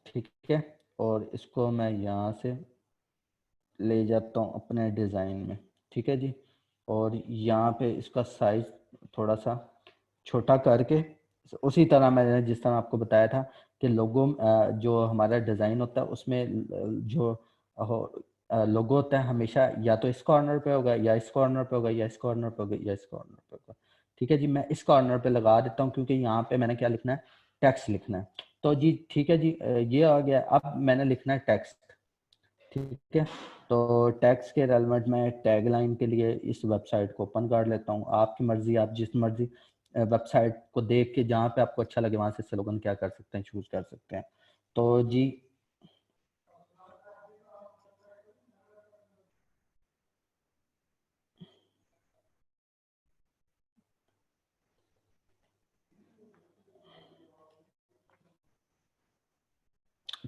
ठीक है। और इसको मैं यहाँ से ले जाता हूँ अपने डिज़ाइन में, ठीक है जी। और यहाँ पे इसका साइज थोड़ा सा छोटा करके, उसी तरह मैंने जिस तरह आपको बताया था कि लोगो, जो हमारा डिज़ाइन होता है उसमें जो लोगो होता है हमेशा या तो इस कॉर्नर पे होगा, या इस कॉर्नर पे होगा, या इस कॉर्नर पे होगा, या इस कॉर्नर पे होगा, ठीक है जी। मैं इस कॉर्नर पे लगा देता हूँ, क्योंकि यहाँ पे मैंने क्या लिखना है, टेक्स्ट लिखना है। तो जी ठीक है जी, ये आ गया। अब मैंने लिखना है टेक्स्ट, ठीक है। तो टैग्स के रेलेवेंट मैं टैग लाइन के लिए इस वेबसाइट को ओपन कर लेता हूँ। आपकी मर्जी, आप जिस मर्जी वेबसाइट को देख के जहाँ पे आपको अच्छा लगे वहां से स्लोगन क्या कर सकते हैं, चूज कर सकते हैं। तो जी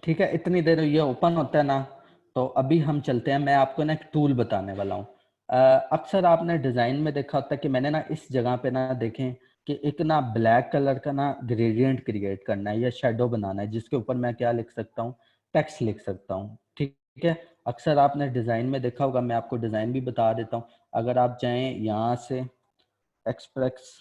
ठीक है, इतनी देर ये ओपन होता है ना, तो अभी हम चलते हैं, मैं आपको ना एक टूल बताने वाला हूँ। अक्सर आपने डिज़ाइन में देखा होता है कि मैंने ना इस जगह पे ना देखें कि एक ना ब्लैक कलर का ना ग्रेडियंट क्रिएट करना है या शेडो बनाना है, जिसके ऊपर मैं क्या लिख सकता हूँ, टेक्स्ट लिख सकता हूँ, ठीक है। अक्सर आपने डिज़ाइन में देखा होगा, मैं आपको डिज़ाइन भी बता देता हूँ। अगर आप चाहें यहाँ से एक्सप्रेस,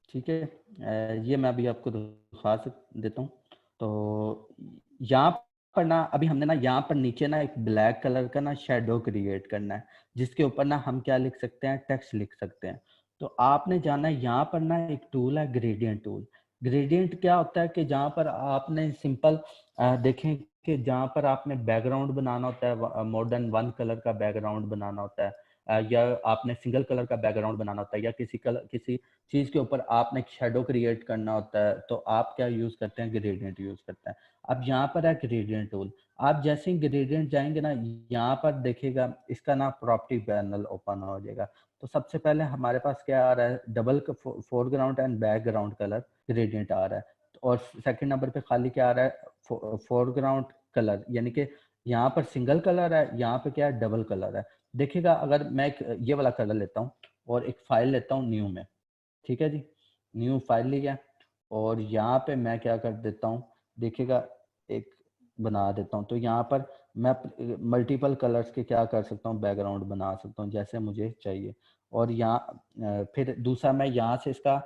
ठीक है, ये मैं अभी आपको दिखा देता हूँ। तो यहाँ पर ना, अभी हमने ना यहाँ पर नीचे ना एक ब्लैक कलर का ना शेडो क्रिएट करना है, जिसके ऊपर ना हम क्या लिख सकते हैं, टेक्स्ट लिख सकते हैं। तो आपने जाना है यहाँ पर ना, एक टूल है ग्रेडियंट टूल। ग्रेडियंट क्या होता है कि जहाँ पर आपने सिंपल देखें कि जहाँ पर आपने बैकग्राउंड बनाना होता है, मोर देन वन कलर का बैकग्राउंड बनाना होता है, या आपने सिंगल कलर का बैकग्राउंड बनाना होता है, या किसी चीज के ऊपर आपने एक शेडो क्रिएट करना होता है, तो आप क्या यूज करते हैं? ग्रेडियंट यूज करते हैं। अब यहाँ पर है ग्रेडियंट टूल। आप जैसे ही ग्रेडियंट जाएंगे ना, यहाँ पर देखिएगा इसका ना प्रॉपर्टी पैनल ओपन हो जाएगा। तो सबसे पहले हमारे पास क्या आ रहा है? Double foreground and background colour gradient आ रहा है। और सेकंड नंबर पे खाली क्या आ रहा है? फोरग्राउंड कलर, यानी कि यहाँ पर सिंगल कलर है, यहाँ पे क्या है? डबल कलर है। देखिएगा अगर मैं एक ये वाला कलर लेता हूँ और एक फाइल लेता हूँ न्यू में, ठीक है जी, न्यू फाइल लिया और यहाँ पे मैं क्या कर देता हूँ, देखिएगा एक बना देता हूँ। तो यहाँ पर मैं मल्टीपल कलर्स के क्या कर सकता हूँ? बैकग्राउंड बना सकता हूँ जैसे मुझे चाहिए। और यहाँ फिर दूसरा मैं यहाँ से इसका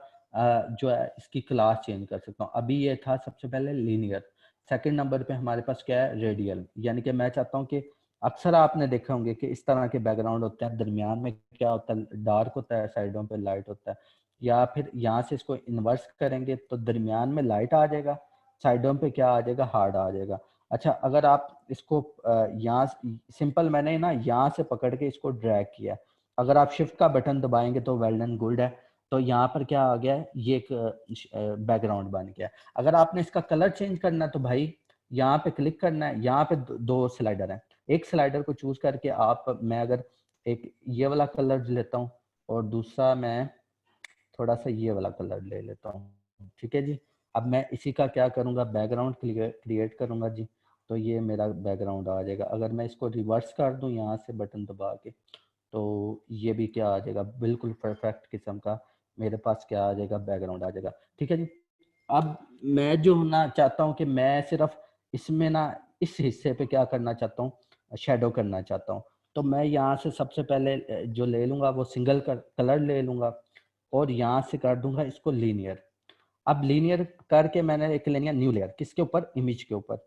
जो है इसकी क्लास चेंज कर सकता हूँ। अभी ये था सबसे पहले लीनियर। सेकंड नंबर पे हमारे पास क्या है? रेडियल। यानी कि मैं चाहता हूँ कि अक्सर आपने देखे होंगे कि इस तरह के बैकग्राउंड होते हैं, दरमियान में क्या होता है? डार्क होता है, साइडों पे लाइट होता है। या फिर यहाँ से इसको इन्वर्स करेंगे तो दरमियान में लाइट आ जाएगा, साइडों पे क्या आ जाएगा? हार्ड आ जाएगा। अच्छा, अगर आप इसको यहाँ सिंपल मैंने ना यहाँ से पकड़ के इसको ड्रैग किया, अगर आप शिफ्ट का बटन दबाएंगे तो वेल एंड गुड है। तो यहाँ पर क्या आ गया है? ये एक बैकग्राउंड बन गया। अगर आपने इसका कलर चेंज करना है तो भाई यहाँ पे क्लिक करना है। यहाँ पे दो स्लाइडर हैं, एक स्लाइडर को चूज करके आप, मैं अगर एक ये वाला कलर लेता हूँ और दूसरा मैं थोड़ा सा ये वाला कलर ले लेता हूँ, ठीक है जी। अब मैं इसी का क्या करूँगा? बैकग्राउंड क्रिएट करूँगा जी। तो ये मेरा बैकग्राउंड आ जाएगा। अगर मैं इसको रिवर्स कर दूँ यहाँ से बटन दबा के, तो ये भी क्या आ जाएगा? बिल्कुल परफेक्ट किस्म का मेरे पास क्या आ जाएगा? बैकग्राउंड आ जाएगा, ठीक है जी। अब मैं जो ना चाहता हूँ कि मैं सिर्फ इसमें ना इस हिस्से पे क्या करना चाहता हूँ? शेडो करना चाहता हूँ। तो मैं यहाँ से सबसे पहले जो ले लूँगा वो सिंगल कलर ले लूँगा और यहाँ से कर दूंगा इसको लीनियर। अब लीनियर करके मैंने एक ले लिया न्यू लेयर, किसके ऊपर? इमेज के ऊपर।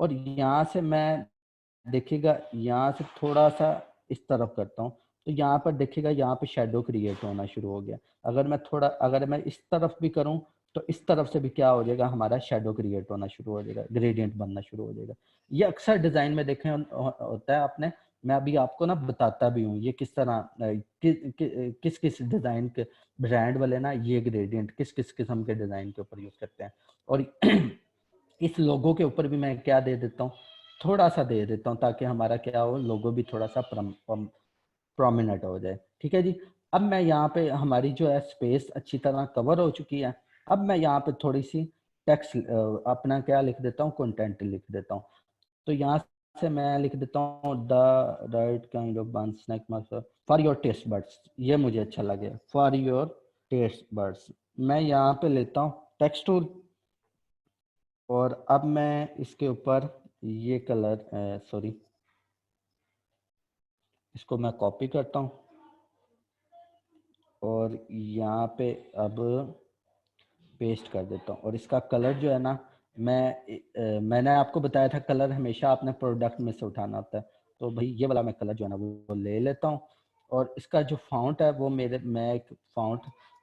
और यहाँ से मैं देखिएगा यहाँ से थोड़ा सा इस तरफ करता हूँ, तो यहाँ पर देखिएगा यहाँ पे शेडो क्रिएट होना शुरू हो गया। अगर मैं इस तरफ भी करूँ तो इस तरफ से भी क्या हो जाएगा? हमारा शेडो क्रिएट होना शुरू हो जाएगा, ग्रेडियंट बनना शुरू हो जाएगा। ये अक्सर डिजाइन में देखे होता है आपने। मैं अभी आपको ना बताता भी हूँ ये किस तरह किस किस डिजाइन के ब्रांड वाले ना ये ग्रेडियंट किस किस किस्म के डिजाइन के ऊपर यूज करते हैं। और इस लोगो के ऊपर भी मैं क्या दे देता हूँ? थोड़ा सा दे देता हूँ ताकि हमारा क्या हो? लोगो भी थोड़ा सा प्रोमिनेंट हो जाए, ठीक है जी। अब मैं यहाँ पे हमारी जो है स्पेस अच्छी तरह कवर हो चुकी है। अब मैं यहाँ पे थोड़ी सी टेक्स्ट अपना क्या लिख देता हूँ? कंटेंट लिख देता हूँ। तो यहाँ से मैं लिख देता हूँ the right kind of bun snack master for your taste buds. ये मुझे अच्छा लगे, फॉर योर टेस्ट बर्ड्स। मैं यहाँ पे लेता हूँ टेक्स्ट टूल और अब मैं इसके ऊपर ये कलर सॉरी इसको मैं कॉपी करता हूँ और यहाँ पे अब पेस्ट कर देता हूँ। और इसका कलर जो है ना, मैंने आपको बताया था कलर हमेशा आपने प्रोडक्ट में से उठाना होता है। तो भाई ये वाला मैं कलर जो है ना वो ले लेता हूँ। और इसका जो फाउंट है वो मैं एक फाउंट,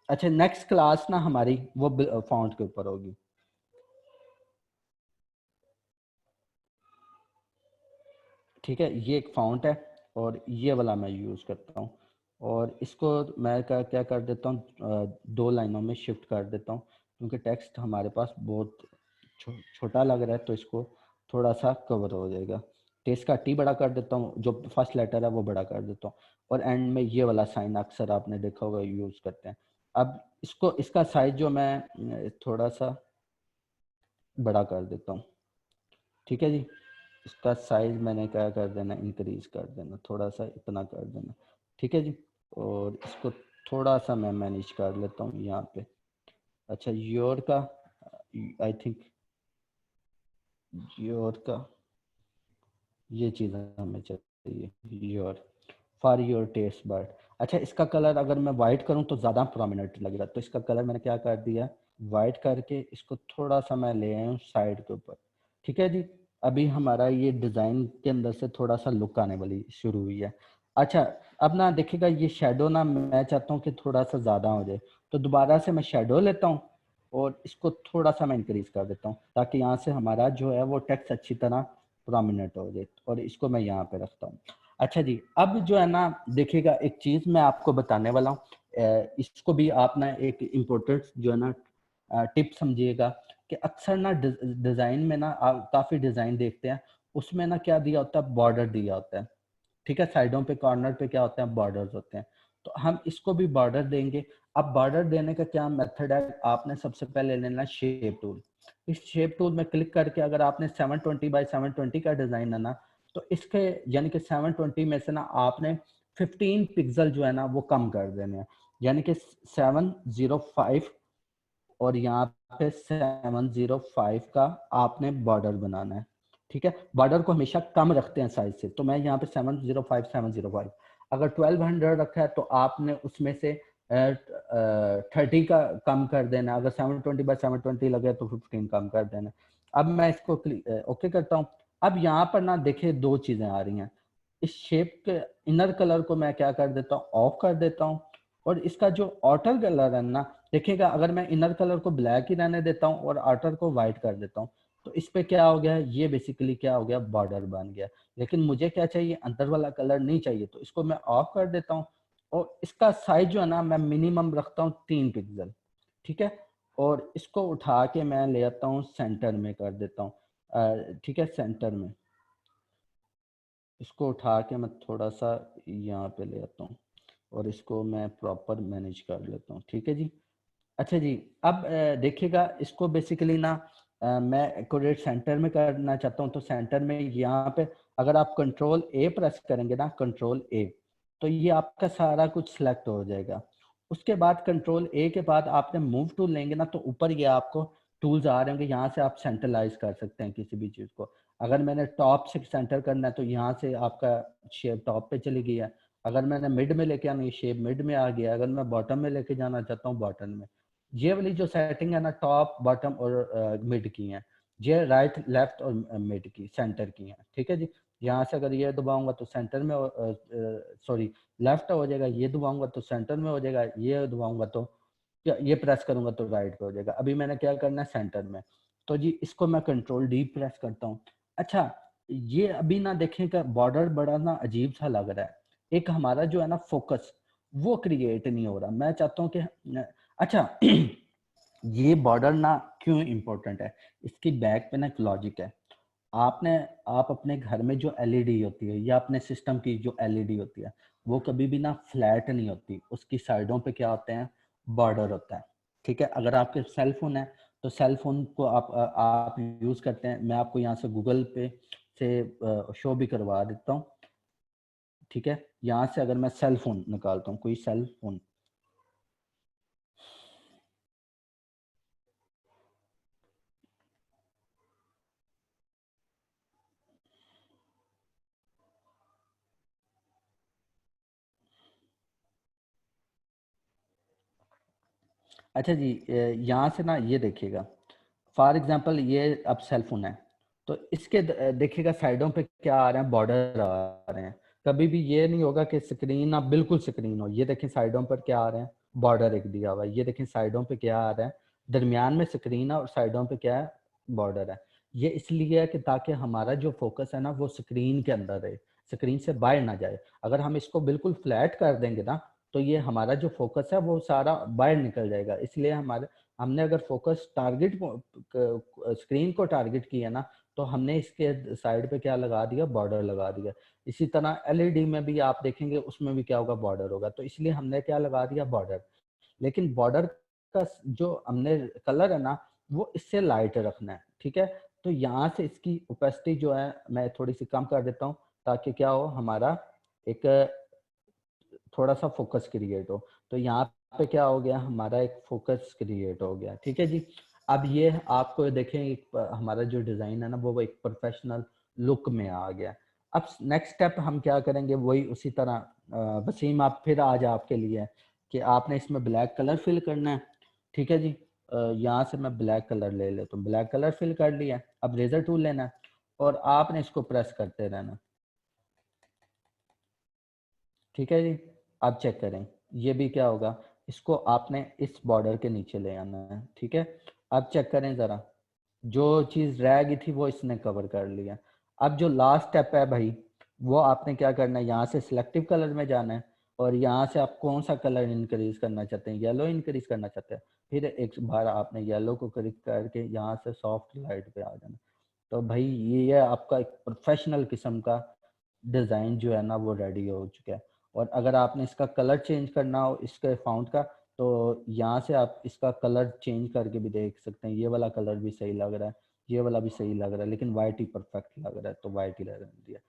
अच्छा नेक्स्ट क्लास ना हमारी वो फाउंट के ऊपर होगी, ठीक है। ये एक फाउंट है और ये वाला मैं यूज़ करता हूँ। और इसको मैं क्या क्या कर देता हूँ? दो लाइनों में शिफ्ट कर देता हूँ क्योंकि टेक्स्ट हमारे पास बहुत छोटा लग रहा है, तो इसको थोड़ा सा कवर हो जाएगा। टेक्स्ट का टी बड़ा कर देता हूँ, जो फर्स्ट लेटर है वो बड़ा कर देता हूँ। और एंड में ये वाला साइन अक्सर आपने देखा होगा यूज़ करते हैं। अब इसका साइज जो मैं थोड़ा सा बड़ा कर देता हूँ, ठीक है जी। इसका साइज मैंने क्या कर देना? इंक्रीज कर देना, थोड़ा सा इतना कर देना, ठीक है जी। और इसको थोड़ा सा मैं मैनेज कर लेता हूँ यहाँ पे। अच्छा, योर का आई थिंक योर का ये चीज़ हमें चाहिए, your for your taste bud. अच्छा, इसका कलर अगर मैं वाइट करूँ तो ज़्यादा प्रोमिनेंट लगेगा, तो इसका कलर मैंने क्या कर दिया? वाइट करके इसको थोड़ा सा मैं ले आया हूँ साइड के ऊपर, ठीक है जी। अभी हमारा ये डिज़ाइन के अंदर से थोड़ा सा लुक आने वाली शुरू हुई है। अच्छा, अब ना देखिएगा ये शेडो ना मैं चाहता हूँ कि थोड़ा सा ज़्यादा हो जाए, तो दोबारा से मैं शेडो लेता हूँ और इसको थोड़ा सा मैं इंक्रीज कर देता हूँ ताकि यहाँ से हमारा जो है वो टेक्स्ट अच्छी तरह प्रोमिनेंट हो जाए, और इसको मैं यहाँ पे रखता हूँ। अच्छा जी, अब जो है ना देखिएगा, एक चीज़ मैं आपको बताने वाला हूँ, इसको भी आप ना एक इम्पोर्टेंट जो है ना टिप समझिएगा कि अक्सर ना डिज़ाइन में ना आप काफ़ी डिज़ाइन देखते हैं, उसमें ना क्या दिया होता है, बॉर्डर दिया होता है, ठीक है, साइडों पे कॉर्नर पे क्या होते हैं, बॉर्डर्स होते हैं। तो हम इसको भी बॉर्डर देंगे। अब बॉर्डर देने का क्या मेथड है, आपने सबसे पहले लेना शेप टूल। इस शेप टूल में क्लिक करके अगर आपने 720 बाय 720 का डिजाइन है ना, तो इसके यानी कि 720 में से ना आपने 15 पिक्सल जो है ना वो कम कर देने हैं, यानी कि 705, और यहाँ पे 705 का आपने बॉर्डर बनाना है, ठीक है। बॉर्डर को हमेशा कम रखते हैं साइज से, तो मैं यहाँ पे 705 अगर 1200 रखा है तो आपने उसमें से 30 का कम कर देना, अगर 720 बाय 720 लगे तो 15 कम कर देना। अब मैं इसको ओके करता हूँ। अब यहाँ पर ना देखिए दो चीजें आ रही हैं, इस शेप के इनर कलर को मैं क्या कर देता हूँ, ऑफ कर देता हूँ, और इसका जो आउटर कलर है ना, देखिएगा अगर मैं इनर कलर को ब्लैक ही रहने देता हूँ और आउटर को व्हाइट कर देता हूँ, तो इस पे क्या हो गया, ये बेसिकली क्या हो गया, बॉर्डर बन गया। लेकिन मुझे क्या चाहिए, अंदर वाला कलर नहीं चाहिए, तो इसको मैं ऑफ कर देता हूँ, और इसका साइज जो है ना मैं मिनिमम रखता हूँ 3 पिक्सल, ठीक है। और इसको उठा के मैं ले आता हूँ सेंटर में कर देता हूँ, ठीक है, सेंटर में इसको उठा के मैं थोड़ा सा यहाँ पे ले आता हूँ, और इसको मैं प्रॉपर मैनेज कर लेता हूँ, ठीक है जी। अच्छा जी, अब देखिएगा इसको बेसिकली ना मैं एक्यूरेट सेंटर में करना चाहता हूँ, तो सेंटर में यहाँ पे अगर आप कंट्रोल ए प्रेस करेंगे ना, कंट्रोल ए, तो ये आपका सारा कुछ सिलेक्ट हो जाएगा। उसके बाद कंट्रोल ए के बाद आपने मूव टूल लेंगे ना, तो ऊपर ये आपको टूल्स आ रहे होंगे, यहाँ से आप सेंट्रलाइज कर सकते हैं किसी भी चीज़ को। अगर मैंने टॉप से सेंटर करना है तो यहाँ से आपका शेप टॉप पे चली गई है। अगर मैंने मिड में लेके आना, ये शेप मिड में आ गया। अगर मैं बॉटम में लेके जाना चाहता हूँ, बॉटम में। ये वाली जो सेटिंग है ना, टॉप बॉटम और मिड की है, ये राइट लेफ्ट और मिड की सेंटर की है, ठीक है जी। यहाँ से अगर ये दबाऊंगा तो सेंटर में, सॉरी लेफ्ट हो जाएगा, ये दबाऊंगा तो सेंटर में हो जाएगा, ये दबाऊंगा तो ये प्रेस करूंगा तो राइट पे हो जाएगा। अभी मैंने क्या करना है, सेंटर में, तो जी इसको मैं कंट्रोल डी प्रेस करता हूँ। अच्छा, ये अभी ना देखें बॉर्डर बड़ा ना अजीब सा लग रहा है, एक हमारा जो है ना फोकस वो क्रिएट नहीं हो रहा। मैं चाहता हूँ कि अच्छा ये बॉर्डर ना क्यों इम्पोर्टेंट है, इसकी बैक पे ना एक लॉजिक है। आपने आप अपने घर में जो एलईडी होती है या अपने सिस्टम की जो एलईडी होती है, वो कभी भी ना फ्लैट नहीं होती, उसकी साइडों पे क्या होते हैं, बॉर्डर होता है, ठीक है। अगर आपके सेल फोन है तो सेल फोन को आप यूज करते हैं, मैं आपको यहाँ से गूगल पे से शो भी करवा देता हूँ, ठीक है। यहाँ से अगर मैं सेल फोन निकालता हूँ, कोई सेल फोन, अच्छा जी, यहाँ से ना ये देखिएगा, फॉर एग्जांपल ये अब सेल फोन है, तो इसके देखिएगा साइडों पे क्या आ रहे हैं, बॉर्डर आ रहे हैं। कभी भी ये नहीं होगा कि स्क्रीन अब बिल्कुल स्क्रीन हो। ये देखें साइडों पर क्या आ रहे हैं, बॉर्डर एक दिया हुआ है। ये देखें साइडों पे क्या आ रहा है, दरमियान में स्क्रीन है और साइडों पे क्या है, बॉर्डर है। ये इसलिए है कि ताकि हमारा जो फोकस है ना वो स्क्रीन के अंदर रहे, स्क्रीन से बाहर ना जाए। अगर हम इसको बिल्कुल फ्लैट कर देंगे ना, तो ये हमारा जो फोकस है वो सारा बाहर निकल जाएगा। इसलिए हमारे हमने अगर फोकस टारगेट को स्क्रीन को टारगेट किया ना, तो हमने इसके साइड पे क्या लगा दिया, बॉर्डर लगा दिया। इसी तरह एलईडी में भी आप देखेंगे, उसमें भी क्या होगा, बॉर्डर होगा। तो इसलिए हमने क्या लगा दिया, बॉर्डर। लेकिन बॉर्डर का जो हमने कलर है ना, वो इससे लाइट रखना है, ठीक है। तो यहाँ से इसकी ओपेसिटी जो है मैं थोड़ी सी कम कर देता हूँ, ताकि क्या हो, हमारा एक थोड़ा सा फोकस क्रिएट हो। तो यहाँ पे क्या हो गया, हमारा एक फोकस क्रिएट हो गया, ठीक है जी। अब ये आपको देखें, हमारा जो डिजाइन है ना वो एक प्रोफेशनल लुक में आ गया। अब नेक्स्ट स्टेप हम क्या करेंगे, वही उसी तरह वसीम, आप फिर आज आपके लिए कि आपने इसमें ब्लैक कलर फिल करना है, ठीक है जी। यहाँ से मैं ब्लैक कलर ले लेता हूँ, ब्लैक कलर फिल कर लिया। अब रेजर टूल लेना है और आपने इसको प्रेस करते रहना, ठीक है जी। अब चेक करें, ये भी क्या होगा, इसको आपने इस बॉर्डर के नीचे ले आना है, ठीक है। अब चेक करें ज़रा, जो चीज़ रह गई थी वो इसने कवर कर लिया। अब जो लास्ट स्टेप है भाई, वो आपने क्या करना है, यहाँ से सिलेक्टिव कलर में जाना है और यहाँ से आप कौन सा कलर इंक्रीज करना चाहते हैं, येलो इंक्रीज करना चाहते हैं, फिर एक बार आपने येलो को क्लिक करके यहाँ से सॉफ्ट लाइट पे आ जाना। तो भाई ये है आपका एक प्रोफेशनल किस्म का डिज़ाइन जो है ना वो रेडी हो चुका है। और अगर आपने इसका कलर चेंज करना हो इसके फ़ॉन्ट का, तो यहाँ से आप इसका कलर चेंज करके भी देख सकते हैं। ये वाला कलर भी सही लग रहा है, ये वाला भी सही लग रहा है, लेकिन वाइट ही परफेक्ट लग रहा है तो वाइट ही रहने दिया।